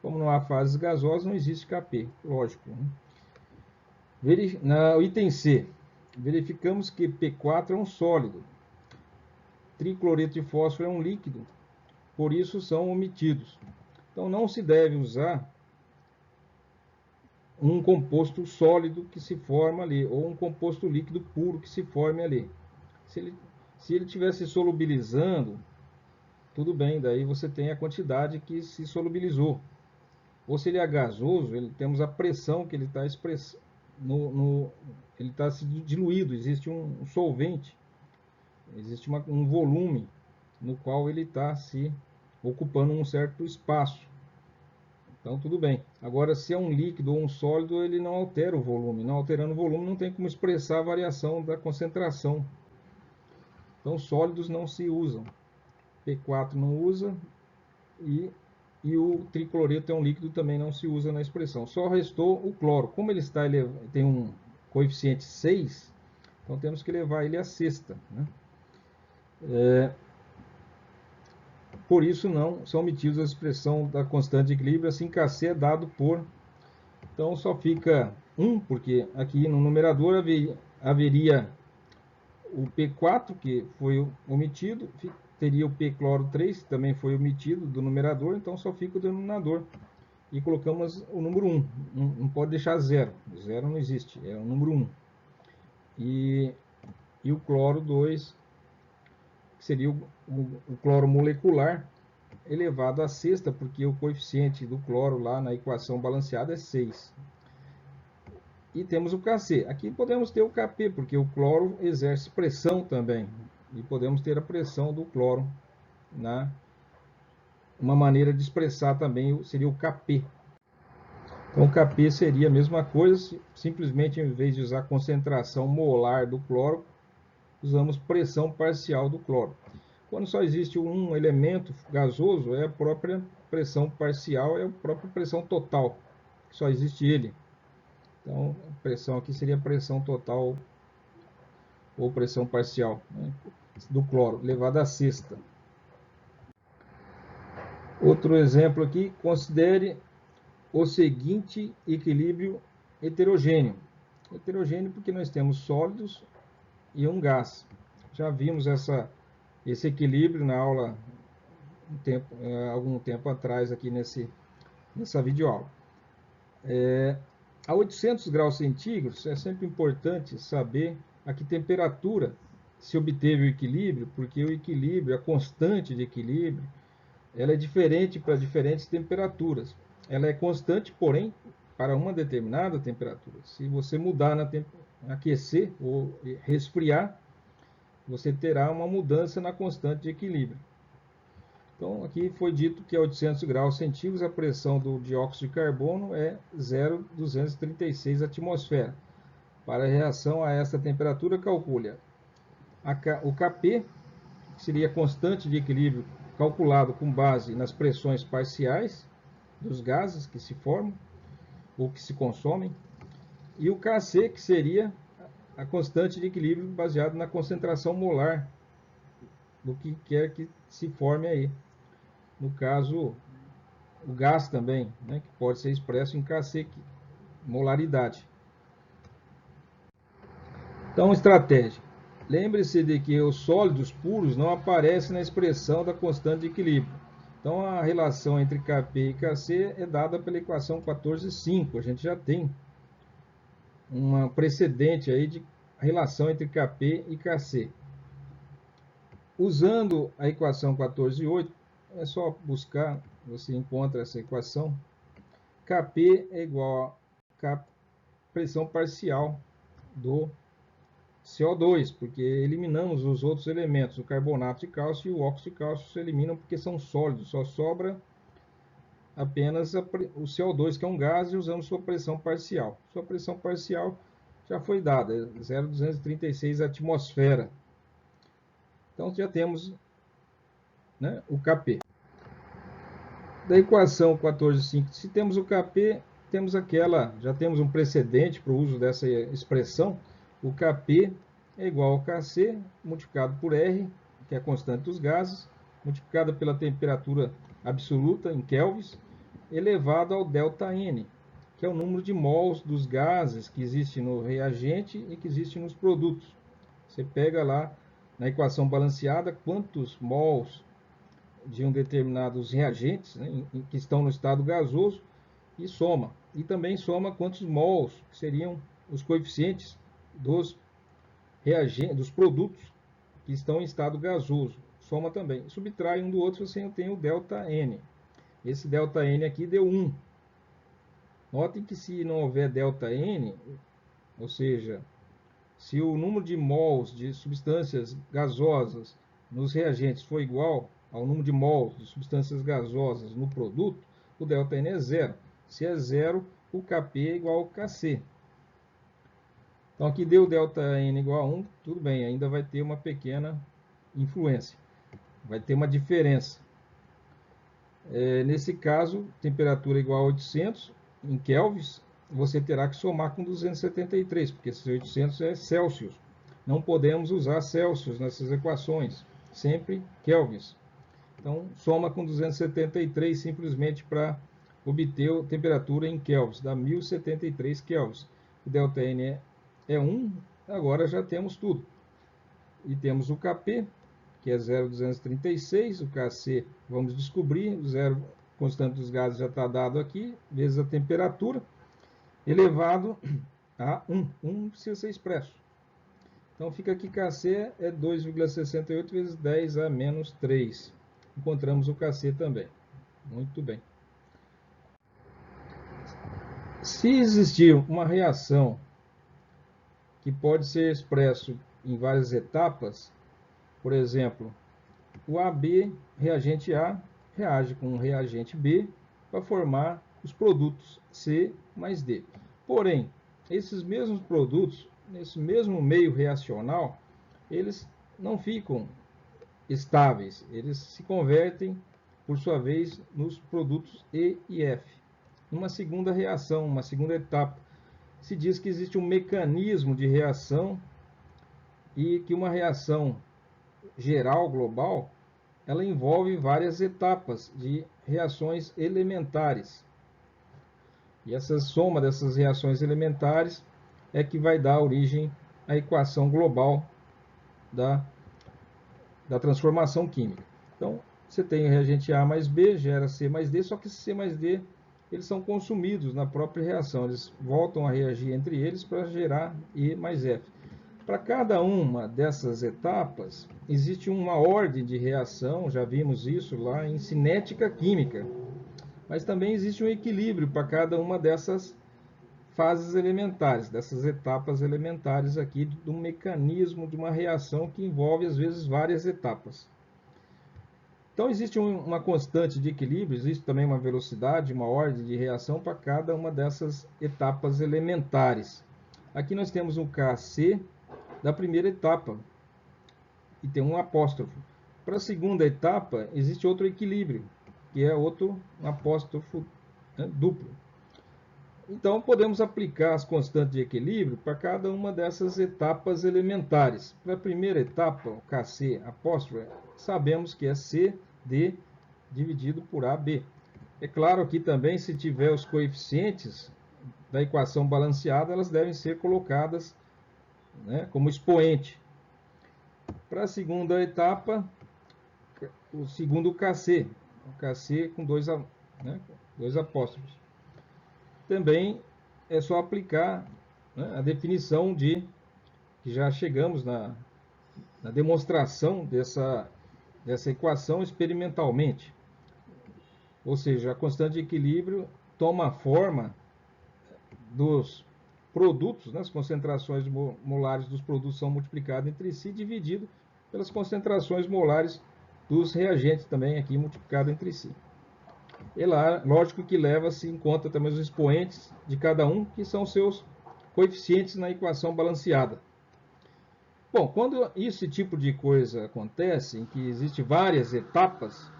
Como não há fases gasosas, não existe Kp, lógico. Né? No item C, verificamos que P4 é um sólido, tricloreto de fósforo é um líquido, por isso são omitidos. Então não se deve usar um composto sólido que se forma ali, ou um composto líquido puro que se forme ali. Se ele estivesse solubilizando, tudo bem, daí você tem a quantidade que se solubilizou. Ou se ele é gasoso, temos a pressão que ele está expressando, ele está se diluído, existe um solvente, existe um volume no qual ele está se ocupando um certo espaço. Então tudo bem. Agora, se é um líquido ou um sólido, ele não altera o volume. Não alterando o volume, não tem como expressar a variação da concentração. Então sólidos não se usam. P4 não usa e o tricloreto é um líquido, também não se usa na expressão. Só restou o cloro. Como ele tem um coeficiente 6, então temos que levar ele a sexta. Né? Por isso não são omitidos a expressão da constante de equilíbrio, assim Kc é dado por. Então só fica 1, porque aqui no numerador haveria o P4, que foi omitido, teria o P-cloro 3, que também foi omitido do numerador, então só fica o denominador. E colocamos o número 1, não pode deixar 0, 0 não existe, é o número 1. E o cloro 2, que seria o cloro molecular, elevado a sexta, porque o coeficiente do cloro lá na equação balanceada é 6. E temos o Kc. Aqui podemos ter o Kp, porque o cloro exerce pressão também. E podemos ter a pressão do cloro. Uma maneira de expressar também seria o Kp. Então o Kp seria a mesma coisa, simplesmente em vez de usar concentração molar do cloro, usamos pressão parcial do cloro. Quando só existe um elemento gasoso, é a própria pressão parcial, é a própria pressão total. Só existe ele. Então, a pressão aqui seria a pressão total ou pressão parcial, né, do cloro, elevado à sexta. Outro exemplo aqui, considere o seguinte equilíbrio heterogêneo. Heterogêneo porque nós temos sólidos e um gás. Já vimos esse equilíbrio na aula algum tempo atrás aqui nessa videoaula. A 800 graus centígrados é sempre importante saber a que temperatura se obteve o equilíbrio, porque o equilíbrio, a constante de equilíbrio, ela é diferente para diferentes temperaturas. Ela é constante, porém, para uma determinada temperatura. Se você mudar aquecer ou resfriar, você terá uma mudança na constante de equilíbrio. Então, aqui foi dito que a 800 graus centígrados a pressão do dióxido de carbono é 0,236 atmosfera. Para a reação a esta temperatura, calcule o Kp, que seria a constante de equilíbrio calculado com base nas pressões parciais dos gases que se formam ou que se consomem, e o Kc, que seria a constante de equilíbrio baseado na concentração molar do que quer que se forme aí. No caso, o gás também, né, que pode ser expresso em Kc, molaridade. Então, estratégia. Lembre-se de que os sólidos puros não aparecem na expressão da constante de equilíbrio. Então, a relação entre Kp e Kc é dada pela equação 14,5. A gente já tem uma precedente aí de relação entre Kp e Kc. Usando a equação 14,8, é só buscar, você encontra essa equação. Kp é igual a pressão parcial do CO2, porque eliminamos os outros elementos, o carbonato de cálcio e o óxido de cálcio se eliminam porque são sólidos, só sobra apenas o CO2, que é um gás, e usamos sua pressão parcial. Sua pressão parcial já foi dada, 0,236 atmosfera. Então já temos, né, o Kp. Da equação 14,5, se temos o Kp, temos já temos um precedente para o uso dessa expressão. O Kp é igual ao Kc multiplicado por R, que é a constante dos gases, multiplicada pela temperatura absoluta em kelvins, elevado ao ΔN, que é o número de mols dos gases que existe no reagente e que existe nos produtos. Você pega lá na equação balanceada quantos mols de um determinados reagentes, né, que estão no estado gasoso, e soma. E também soma quantos mols, que seriam os coeficientes dos reagentes, dos produtos que estão em estado gasoso. Soma também. Subtrai um do outro, você tem o ΔN. Esse ΔN aqui deu 1. Notem que se não houver ΔN, ou seja, se o número de mols de substâncias gasosas nos reagentes for igual ao número de mols de substâncias gasosas no produto, o ΔN é zero. Se é zero, o Kp é igual ao Kc. Então aqui deu ΔN igual a 1, tudo bem, ainda vai ter uma pequena influência, vai ter uma diferença. Nesse caso, temperatura igual a 800 em kelvins, você terá que somar com 273, porque esses 800 é Celsius. Não podemos usar Celsius nessas equações, sempre kelvins. Então, soma com 273 simplesmente para obter a temperatura em kelvins, dá 1073 kelvins. O ΔN é 1, agora já temos tudo. E temos o Kp, que é 0,236, o Kc vamos descobrir, o zero constante dos gases já está dado aqui, vezes a temperatura, elevado a 1. 1 precisa ser expresso. Então fica aqui Kc é 2,68 vezes 10 a menos 3. Encontramos o Kc também. Muito bem. Se existir uma reação que pode ser expresso em várias etapas, por exemplo, o AB, reagente A, reage com o reagente B para formar os produtos C mais D. Porém, esses mesmos produtos, nesse mesmo meio reacional, eles não ficam estáveis, eles se convertem, por sua vez, nos produtos E e F. Uma segunda reação, uma segunda etapa, se diz que existe um mecanismo de reação e que uma reação geral, global, ela envolve várias etapas de reações elementares. E essa soma dessas reações elementares é que vai dar origem à equação global da transformação química. Então, você tem o reagente A mais B, gera C mais D, só que esse C mais D eles são consumidos na própria reação. Eles voltam a reagir entre eles para gerar E mais F. Para cada uma dessas etapas, existe uma ordem de reação, já vimos isso lá em cinética química. Mas também existe um equilíbrio para cada uma dessas fases elementares, dessas etapas elementares aqui do mecanismo de uma reação que envolve, às vezes, várias etapas. Então, existe uma constante de equilíbrio, existe também uma velocidade, uma ordem de reação para cada uma dessas etapas elementares. Aqui nós temos um KC da primeira etapa, e tem um apóstrofo. Para a segunda etapa, existe outro equilíbrio, que é outro apóstrofo, né, duplo. Então, podemos aplicar as constantes de equilíbrio para cada uma dessas etapas elementares. Para a primeira etapa, o KC apóstrofo, sabemos que é CD dividido por AB. É claro que também, se tiver os coeficientes da equação balanceada, elas devem ser colocadas, né, como expoente. Para a segunda etapa, o segundo KC, o KC com dois apóstrofos. Também é só aplicar, né, a definição que já chegamos na demonstração dessa equação experimentalmente. Ou seja, a constante de equilíbrio toma a forma dos produtos, né, as concentrações molares dos produtos são multiplicadas entre si, dividido pelas concentrações molares dos reagentes também aqui multiplicado entre si. E lá, lógico que leva-se em conta também os expoentes de cada um, que são seus coeficientes na equação balanceada. Bom, quando esse tipo de coisa acontece, em que existem várias etapas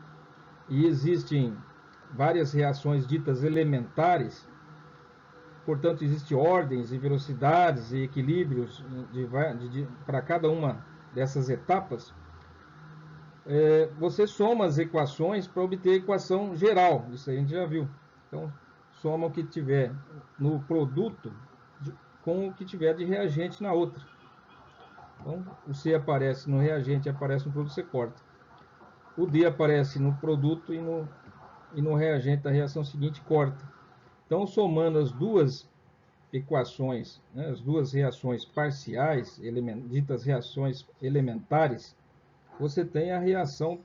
e existem várias reações ditas elementares, portanto, existem ordens e velocidades e equilíbrios para cada uma dessas etapas, você soma as equações para obter a equação geral. Isso a gente já viu. Então, soma o que tiver no produto com o que tiver de reagente na outra. Então, o C aparece no reagente, aparece no produto, você corta. O D aparece no produto e no reagente da reação seguinte, corta. Então, somando as duas equações, né, as duas reações parciais, ditas reações elementares, você tem a reação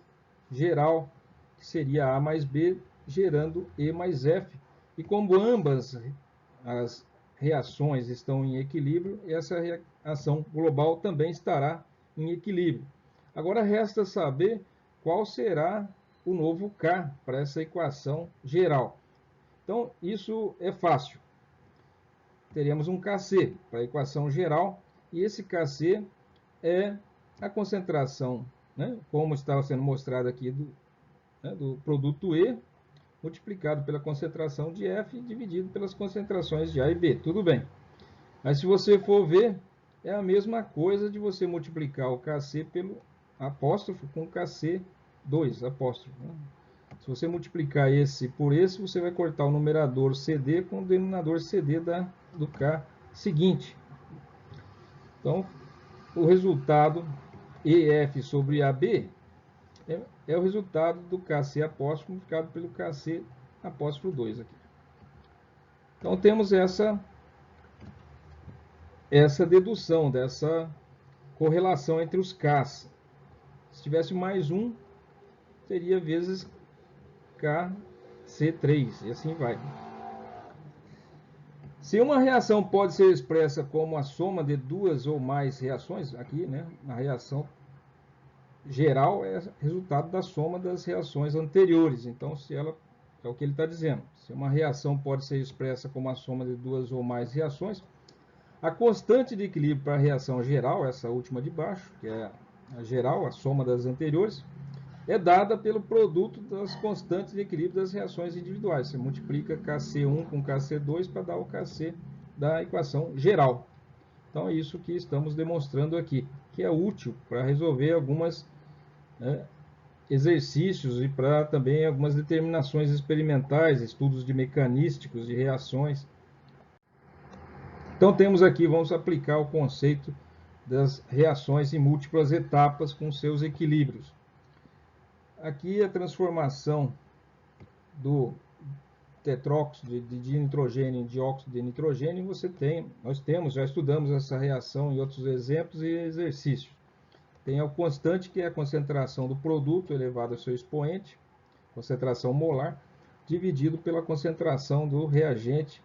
geral, que seria A mais B, gerando E mais F. E como ambas as reações estão em equilíbrio, essa reação global também estará em equilíbrio. Agora resta saber qual será o novo K para essa equação geral. Então, isso é fácil. Teremos um KC para a equação geral, e esse KC é a concentração, né, como estava sendo mostrado aqui, do produto E, multiplicado pela concentração de F, dividido pelas concentrações de A e B. Tudo bem. Mas se você for ver, é a mesma coisa de você multiplicar o KC pelo apóstrofo com KC2, apóstrofo. Né? Se você multiplicar esse por esse, você vai cortar o numerador CD com o denominador CD do K seguinte. Então, o resultado EF sobre AB é o resultado do KC apóstrofo multiplicado pelo KC apóstrofo 2 aqui. Então, temos essa dedução, dessa correlação entre os Ks. Se tivesse mais um, teria vezes KC3, e assim vai. Se uma reação pode ser expressa como a soma de duas ou mais reações, aqui, né, a reação geral é resultado da soma das reações anteriores. Então, se ela é o que ele está dizendo. Se uma reação pode ser expressa como a soma de duas ou mais reações, a constante de equilíbrio para a reação geral, essa última de baixo, que é a geral, a soma das anteriores, é dada pelo produto das constantes de equilíbrio das reações individuais. Você multiplica KC1 com KC2 para dar o KC da equação geral. Então, é isso que estamos demonstrando aqui, que é útil para resolver alguns exercícios e para também algumas determinações experimentais, estudos de mecanísticos, de reações. Então, temos aqui, vamos aplicar o conceito das reações em múltiplas etapas com seus equilíbrios. Aqui a transformação do tetróxido de nitrogênio e dióxido de nitrogênio, nós temos, já estudamos essa reação em outros exemplos e exercícios. Tem a constante, que é a concentração do produto elevado ao seu expoente, concentração molar, dividido pela concentração do reagente,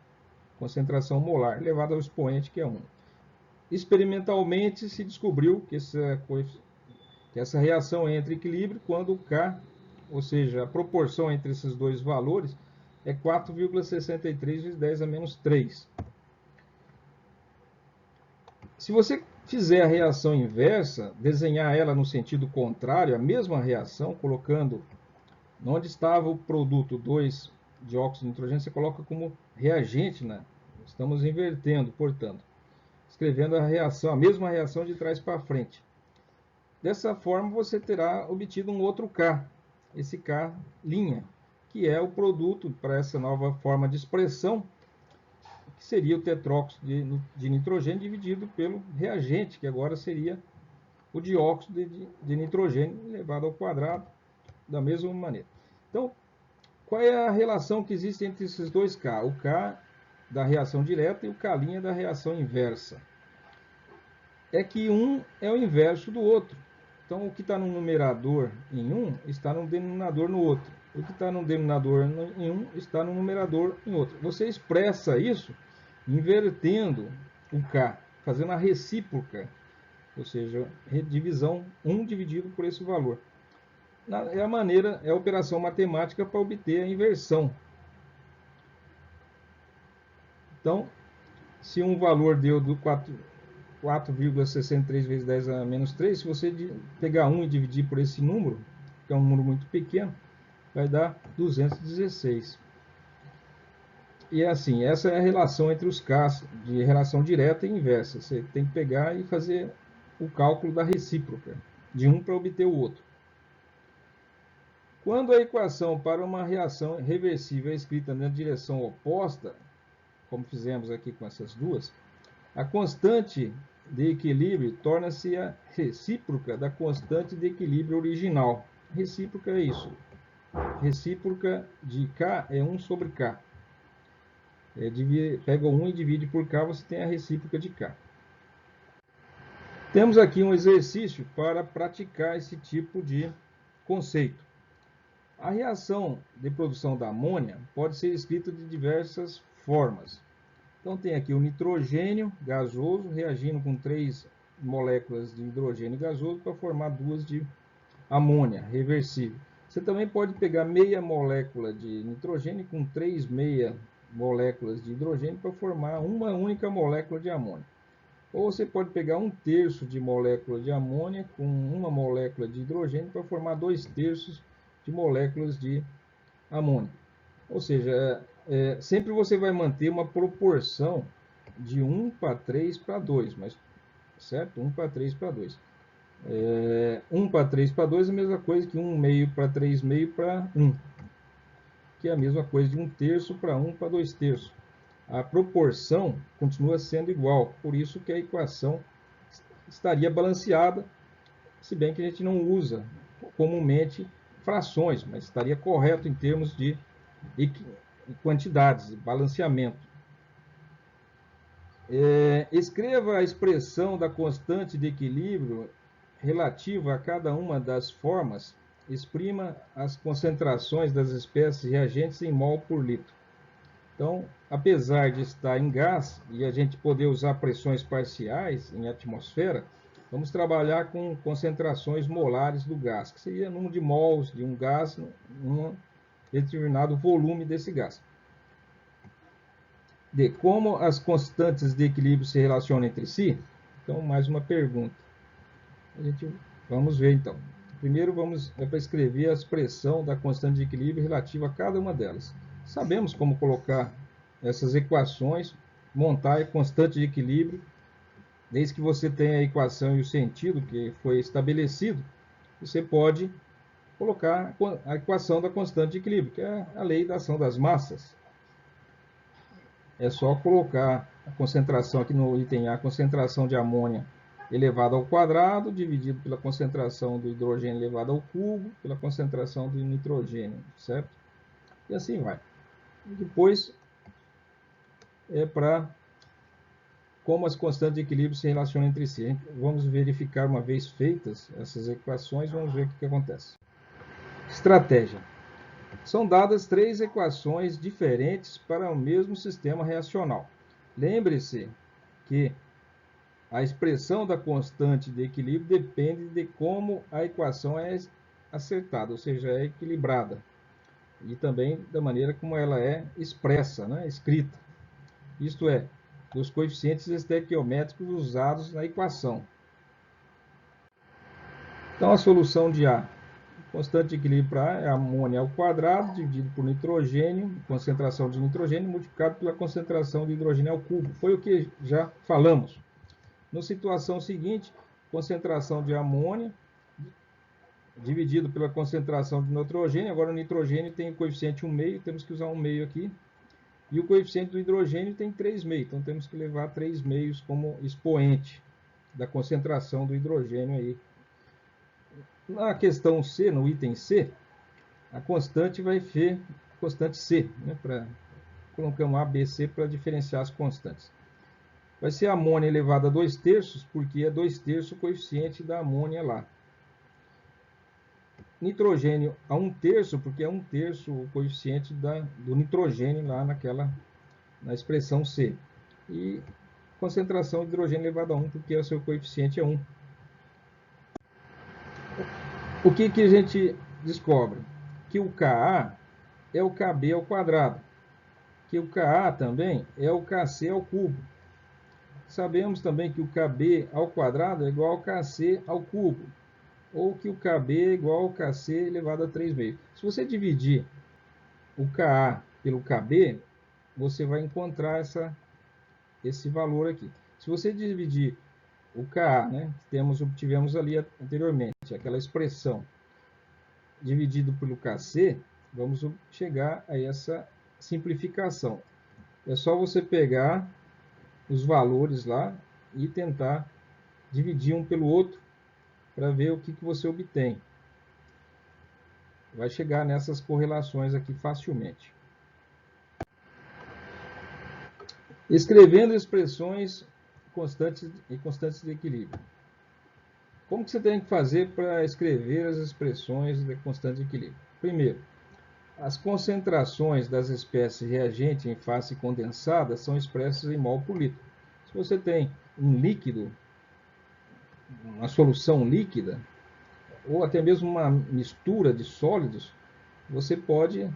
concentração molar, elevado ao expoente, que é 1. Experimentalmente se descobriu que essa reação entra em equilíbrio quando o K, ou seja, a proporção entre esses dois valores, é 4,63 vezes 10 a menos 3. Se você fizer a reação inversa, desenhar ela no sentido contrário, a mesma reação, colocando onde estava o produto 2 dióxido de nitrogênio, você coloca como reagente, né? Estamos invertendo, portanto, escrevendo a mesma reação de trás para frente. Dessa forma, você terá obtido um outro K, esse K', que é o produto para essa nova forma de expressão, que seria o tetróxido de nitrogênio dividido pelo reagente, que agora seria o dióxido de nitrogênio elevado ao quadrado, da mesma maneira. Então, qual é a relação que existe entre esses dois K? O K da reação direta e o K' da reação inversa. É que um é o inverso do outro. Então, o que está no numerador em um está no denominador no outro. O que está no denominador em um está no numerador em outro. Você expressa isso invertendo o K, fazendo a recíproca, ou seja, divisão 1 dividido por esse valor. É a operação matemática para obter a inversão. Então, se um valor deu do 4,63 vezes 10 a menos 3, se você pegar 1 e dividir por esse número, que é um número muito pequeno, vai dar 216. E é assim, essa é a relação entre os Ks, de relação direta e inversa. Você tem que pegar e fazer o cálculo da recíproca, de um para obter o outro. Quando a equação para uma reação reversível é escrita na direção oposta, como fizemos aqui com essas duas, a constante de equilíbrio torna-se a recíproca da constante de equilíbrio original. Recíproca é isso. Recíproca de K é 1 sobre K. Pega 1 e divide por K, você tem a recíproca de K. Temos aqui um exercício para praticar esse tipo de conceito. A reação de produção da amônia pode ser escrita de diversas formas. Então tem aqui o nitrogênio gasoso reagindo com 3 moléculas de hidrogênio gasoso para formar 2 de amônia reversível. Você também pode pegar meia molécula de nitrogênio com 3 meia moléculas de hidrogênio para formar uma única molécula de amônia. Ou você pode pegar 1/3 de molécula de amônia com uma molécula de hidrogênio para formar 2/3 de moléculas de amônia. Ou seja, sempre você vai manter uma proporção de 1 para 3 para 2, mas, certo? 1 para 3 para 2. 1 para 3 para 2 é a mesma coisa que 1/2 para 3/2 para 1, que é a mesma coisa de 1/3 para 1 para 2/3. A proporção continua sendo igual, por isso que a equação estaria balanceada, se bem que a gente não usa comumente frações, mas estaria correto em termos de quantidades, balanceamento. Escreva a expressão da constante de equilíbrio relativa a cada uma das formas. Exprima as concentrações das espécies reagentes em mol por litro. Então, apesar de estar em gás e a gente poder usar pressões parciais em atmosfera, vamos trabalhar com concentrações molares do gás, que seria número de mols de um gás em determinado volume desse gás. Como as constantes de equilíbrio se relacionam entre si? Então, mais uma pergunta. Vamos ver então. Primeiro é para escrever a expressão da constante de equilíbrio relativa a cada uma delas. Sabemos como colocar essas equações, montar a constante de equilíbrio, desde que você tenha a equação e o sentido que foi estabelecido, você pode colocar a equação da constante de equilíbrio, que é a lei da ação das massas. É só colocar a concentração aqui no item A, a concentração de amônia elevado ao quadrado, dividido pela concentração do hidrogênio elevado ao cubo, pela concentração do nitrogênio, certo? E assim vai. Depois é para como as constantes de equilíbrio se relacionam entre si. Vamos verificar, uma vez feitas essas equações, vamos ver o que acontece. Estratégia. São dadas 3 equações diferentes para o mesmo sistema reacional. Lembre-se que a expressão da constante de equilíbrio depende de como a equação é acertada, ou seja, é equilibrada. E também da maneira como ela é expressa, né, escrita. Isto é, dos coeficientes estequiométricos usados na equação. Então, a solução de A. Constante de equilíbrio para A é amônia ao quadrado, dividido por nitrogênio, concentração de nitrogênio, multiplicado pela concentração de hidrogênio ao cubo. Foi o que já falamos. Na situação seguinte, concentração de amônia, dividido pela concentração de nitrogênio. Agora o nitrogênio tem o coeficiente 1,5, temos que usar 1,5 aqui. E o coeficiente do hidrogênio tem 3,5, então temos que levar 3,5 como expoente da concentração do hidrogênio aí. Na questão C, no item C, a constante vai ser constante C, né, colocamos A, B, C para diferenciar as constantes. Vai ser amônia elevado a 2/3, porque é 2/3 o coeficiente da amônia lá. Nitrogênio a 1/3, porque é 1/3 o coeficiente do nitrogênio lá na expressão C. E concentração de hidrogênio elevado a 1, porque o seu coeficiente é 1. O que a gente descobre? Que o Ka é o Kb ao quadrado. Que o Ka também é o Kc ao cubo. Sabemos também que o Kb ao quadrado é igual ao Kc ao cubo. Ou que o Kb é igual ao Kc elevado a 3/2. Se você dividir o Ka pelo Kb, você vai encontrar esse valor aqui. Se você dividir o Ka, né, tivemos ali anteriormente, aquela expressão, dividido pelo Kc, vamos chegar a essa simplificação. É só você pegar os valores lá e tentar dividir um pelo outro para ver o que você obtém. Vai chegar nessas correlações aqui facilmente. Escrevendo expressões constantes e constantes de equilíbrio. Como que você tem que fazer para escrever as expressões de constante de equilíbrio? Primeiro, as concentrações das espécies reagente em fase condensada são expressas em mol por litro. Se você tem um líquido, uma solução líquida, ou até mesmo uma mistura de sólidos, você pode...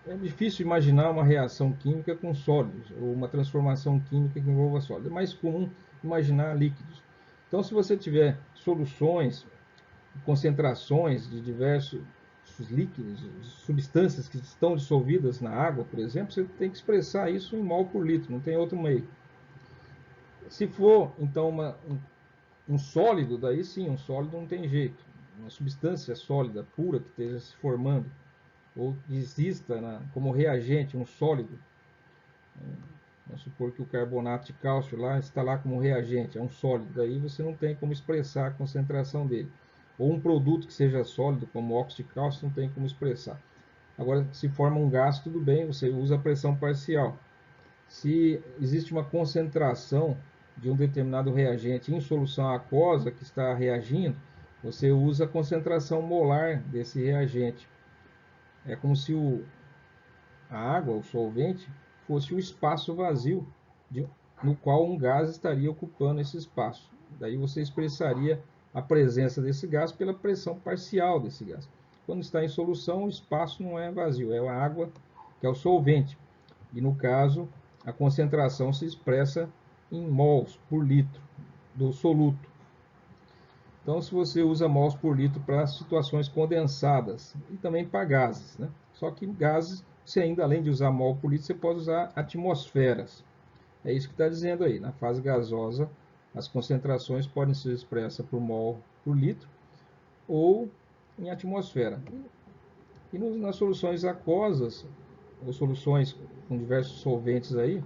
É difícil imaginar uma reação química com sólidos, ou uma transformação química que envolva sólidos. É mais comum imaginar líquidos. Então, se você tiver soluções, concentrações de diversos líquidos, substâncias que estão dissolvidas na água, por exemplo, você tem que expressar isso em mol por litro, não tem outro meio. Se for, então, um sólido, daí sim, um sólido não tem jeito. Uma substância sólida, pura, que esteja se formando, ou exista como reagente um sólido. Vamos supor que o carbonato de cálcio lá está lá como reagente, é um sólido, daí você não tem como expressar a concentração dele. Ou um produto que seja sólido, como óxido de cálcio, não tem como expressar. Agora, se forma um gás, tudo bem, você usa a pressão parcial. Se existe uma concentração de um determinado reagente em solução aquosa que está reagindo, você usa a concentração molar desse reagente. É como se a água, o solvente, fosse o espaço vazio no qual um gás estaria ocupando esse espaço. Daí você expressaria a presença desse gás pela pressão parcial desse gás. Quando está em solução, o espaço não é vazio, é a água que é o solvente. E no caso, a concentração se expressa em mols por litro do soluto. Então, se você usa mols por litro para situações condensadas e também para gases, né? Só que gases, você ainda, além de usar mol por litro, você pode usar atmosferas. É isso que está dizendo aí. Na fase gasosa, as concentrações podem ser expressas por mol por litro ou em atmosfera. E nas soluções aquosas, ou soluções com diversos solventes aí,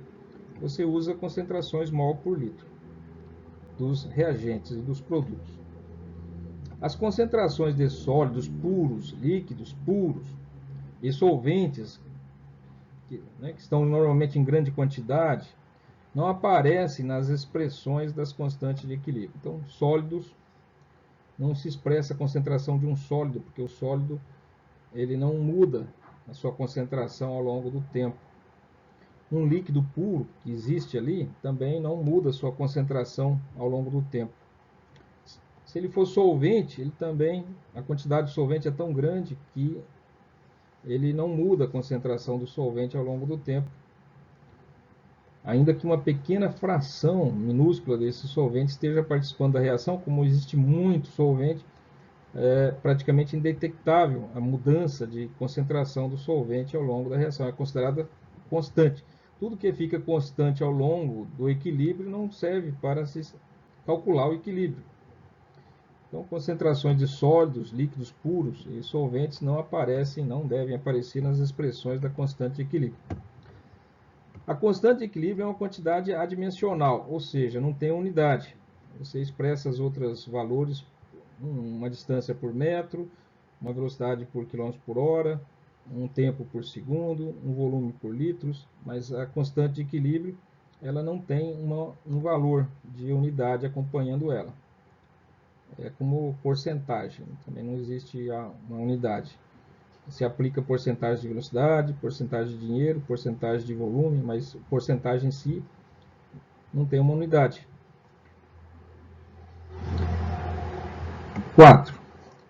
você usa concentrações mol por litro dos reagentes e dos produtos. As concentrações de sólidos puros, líquidos puros e solventes que estão normalmente em grande quantidade, não aparecem nas expressões das constantes de equilíbrio. Então, sólidos, não se expressa a concentração de um sólido, porque o sólido ele não muda a sua concentração ao longo do tempo. Um líquido puro que existe ali também não muda a sua concentração ao longo do tempo. Se ele for solvente, ele também, a quantidade de solvente é tão grande que ele não muda a concentração do solvente ao longo do tempo. Ainda que uma pequena fração minúscula desse solvente esteja participando da reação, como existe muito solvente, é praticamente indetectável a mudança de concentração do solvente ao longo da reação, é considerada constante. Tudo que fica constante ao longo do equilíbrio não serve para se calcular o equilíbrio. Então, concentrações de sólidos, líquidos puros e solventes não aparecem, não devem aparecer nas expressões da constante de equilíbrio. A constante de equilíbrio é uma quantidade adimensional, ou seja, não tem unidade. Você expressa os outros valores, uma distância por metro, uma velocidade por quilômetro por hora, um tempo por segundo, um volume por litros, mas a constante de equilíbrio ela não tem um valor de unidade acompanhando ela. É como porcentagem, também não existe uma unidade. Se aplica porcentagem de velocidade, porcentagem de dinheiro, porcentagem de volume, mas porcentagem em si não tem uma unidade. 4.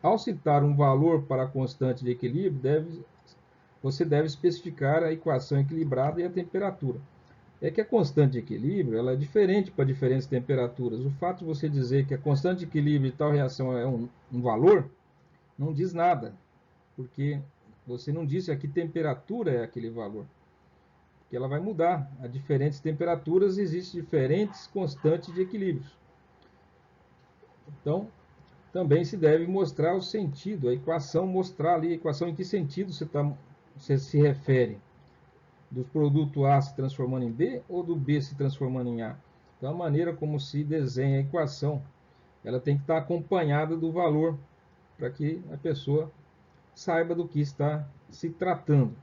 Ao citar um valor para a constante de equilíbrio, você deve especificar a equação equilibrada e a temperatura. É que a constante de equilíbrio ela é diferente para diferentes temperaturas. O fato de você dizer que a constante de equilíbrio de tal reação é um valor, não diz nada, porque você não disse a que temperatura é aquele valor. Porque ela vai mudar. A diferentes temperaturas existem diferentes constantes de equilíbrios. Então, também se deve mostrar o sentido, a equação, mostrar ali a equação em que sentido você se refere. Do produto A se transformando em B ou do B se transformando em A. Então, a maneira como se desenha a equação, ela tem que estar acompanhada do valor, para que a pessoa saiba do que está se tratando.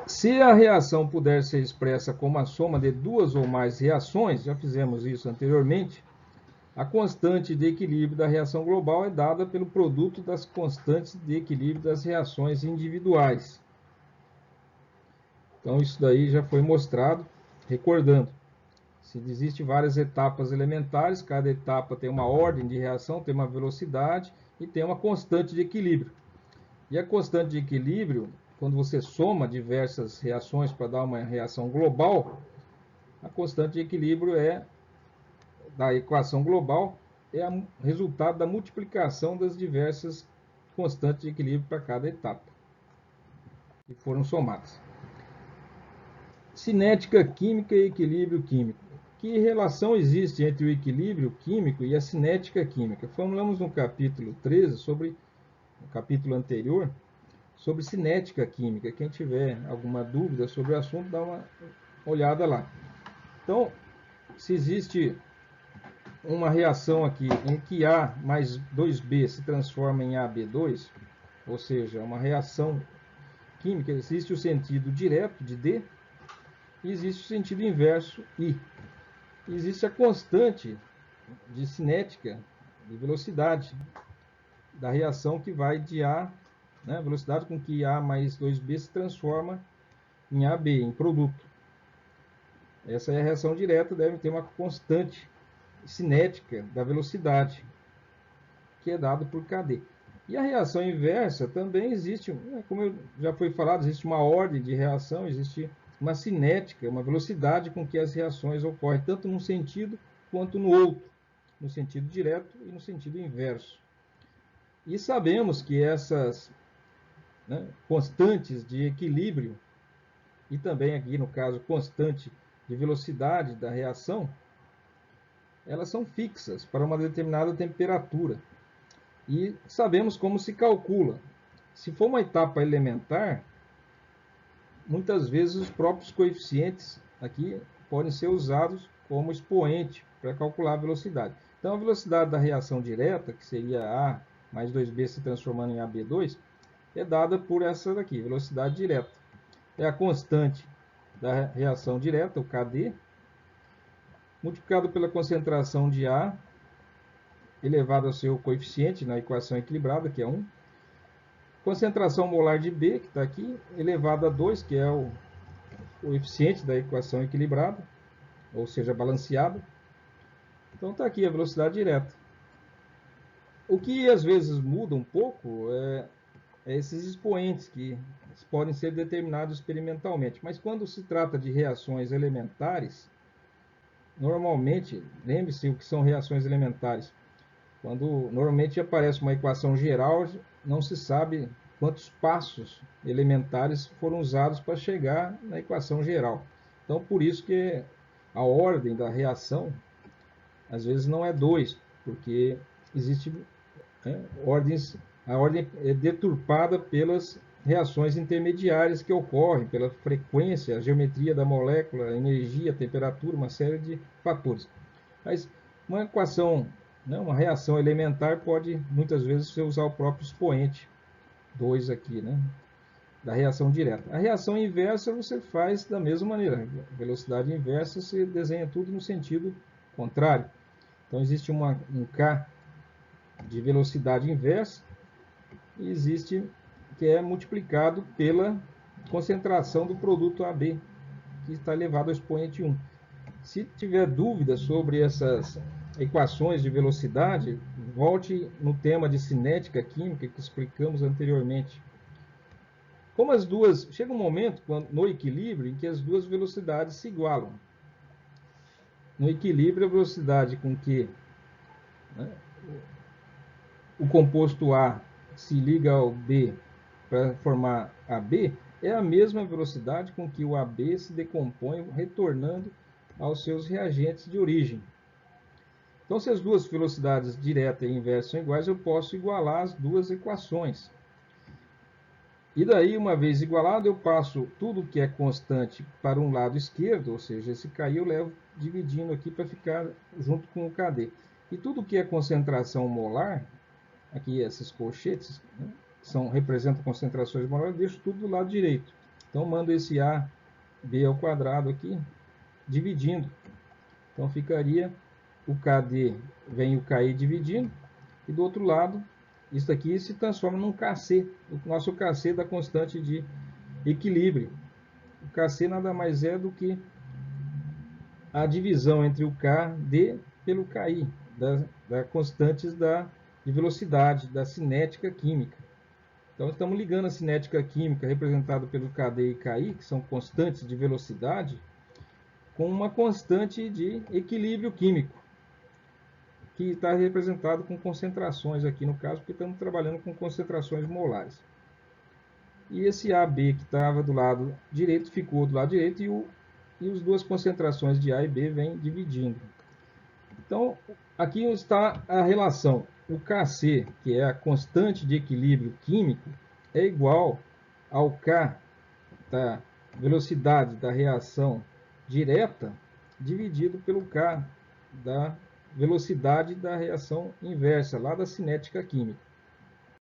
Se a reação puder ser expressa como a soma de duas ou mais reações, já fizemos isso anteriormente, a constante de equilíbrio da reação global é dada pelo produto das constantes de equilíbrio das reações individuais. Então, isso daí já foi mostrado, recordando. Se existem várias etapas elementares, cada etapa tem uma ordem de reação, tem uma velocidade e tem uma constante de equilíbrio. E a constante de equilíbrio, quando você soma diversas reações para dar uma reação global, a constante de equilíbrio da equação global é o resultado da multiplicação das diversas constantes de equilíbrio para cada etapa que foram somadas. Cinética química e equilíbrio químico. Que relação existe entre o equilíbrio químico e a cinética química? Falamos no capítulo 13, no capítulo anterior, sobre cinética química. Quem tiver alguma dúvida sobre o assunto, dá uma olhada lá. Então, se existe uma reação aqui em que A mais 2B se transforma em AB2, ou seja, uma reação química, existe o sentido direto de D e existe o sentido inverso I. Existe a constante de cinética, de velocidade da reação que vai de A, né, velocidade com que A mais 2B se transforma em AB, em produto. Essa é a reação direta, deve ter uma constante cinética da velocidade, que é dado por KD. E a reação inversa também existe, como já foi falado, existe uma ordem de reação, existe uma cinética, uma velocidade com que as reações ocorrem, tanto num sentido quanto no outro, no sentido direto e no sentido inverso. E sabemos que essas constantes de equilíbrio, e também aqui no caso constante de velocidade da reação, elas são fixas para uma determinada temperatura. E sabemos como se calcula. Se for uma etapa elementar, muitas vezes os próprios coeficientes aqui podem ser usados como expoente para calcular a velocidade. Então, a velocidade da reação direta, que seria A mais 2B se transformando em AB2, é dada por essa daqui, velocidade direta. É a constante da reação direta, o Kd, multiplicado pela concentração de A, elevado ao seu coeficiente na equação equilibrada, que é 1. Concentração molar de B, que está aqui, elevado a 2, que é o coeficiente da equação equilibrada, ou seja, balanceada. Então está aqui a velocidade direta. O que às vezes muda um pouco é esses expoentes que podem ser determinados experimentalmente. Mas quando se trata de reações elementares, normalmente, lembre-se o que são reações elementares. Quando normalmente aparece uma equação geral, não se sabe quantos passos elementares foram usados para chegar na equação geral. Então, por isso que a ordem da reação, às vezes, não é 2, porque existe ordens, a ordem é deturpada pelas reações intermediárias que ocorrem, pela frequência, a geometria da molécula, a energia, a temperatura, uma série de fatores. Mas uma equação, né, uma reação elementar pode muitas vezes você usar o próprio expoente 2 aqui, né, da reação direta. A reação inversa você faz da mesma maneira. A velocidade inversa você desenha tudo no sentido contrário. Então existe um K de velocidade inversa e existe que é multiplicado pela concentração do produto AB, que está elevado ao expoente 1. Se tiver dúvida sobre essas equações de velocidade, volte no tema de cinética química que explicamos anteriormente. Como as duas, chega um momento no equilíbrio em que as duas velocidades se igualam. No equilíbrio, a velocidade com que, né, o composto A se liga ao B para formar AB é a mesma velocidade com que o AB se decompõe, retornando aos seus reagentes de origem. Então, se as duas velocidades direta e inversa são iguais, eu posso igualar as duas equações. E daí, uma vez igualado, eu passo tudo que é constante para um lado esquerdo, ou seja, esse K eu levo dividindo aqui para ficar junto com o Kd. E tudo que é concentração molar, aqui esses colchetes, né, representam concentrações molares, eu deixo tudo do lado direito. Então, mando esse AB ao quadrado aqui, dividindo. Então, ficaria o Kd, vem o Ki dividindo, e do outro lado, isso aqui se transforma num Kc, o nosso Kc da constante de equilíbrio. O Kc nada mais é do que a divisão entre o Kd pelo Ki, das constantes de velocidade, da cinética química. Então, estamos ligando a cinética química, representada pelo Kd e Ki, que são constantes de velocidade, com uma constante de equilíbrio químico, que está representado com concentrações aqui no caso, porque estamos trabalhando com concentrações molares. E esse AB que estava do lado direito ficou do lado direito e as duas concentrações de A e B vêm dividindo. Então, aqui está a relação. O Kc, que é a constante de equilíbrio químico, é igual ao K da velocidade da reação direta dividido pelo K da velocidade da reação inversa, lá da cinética química.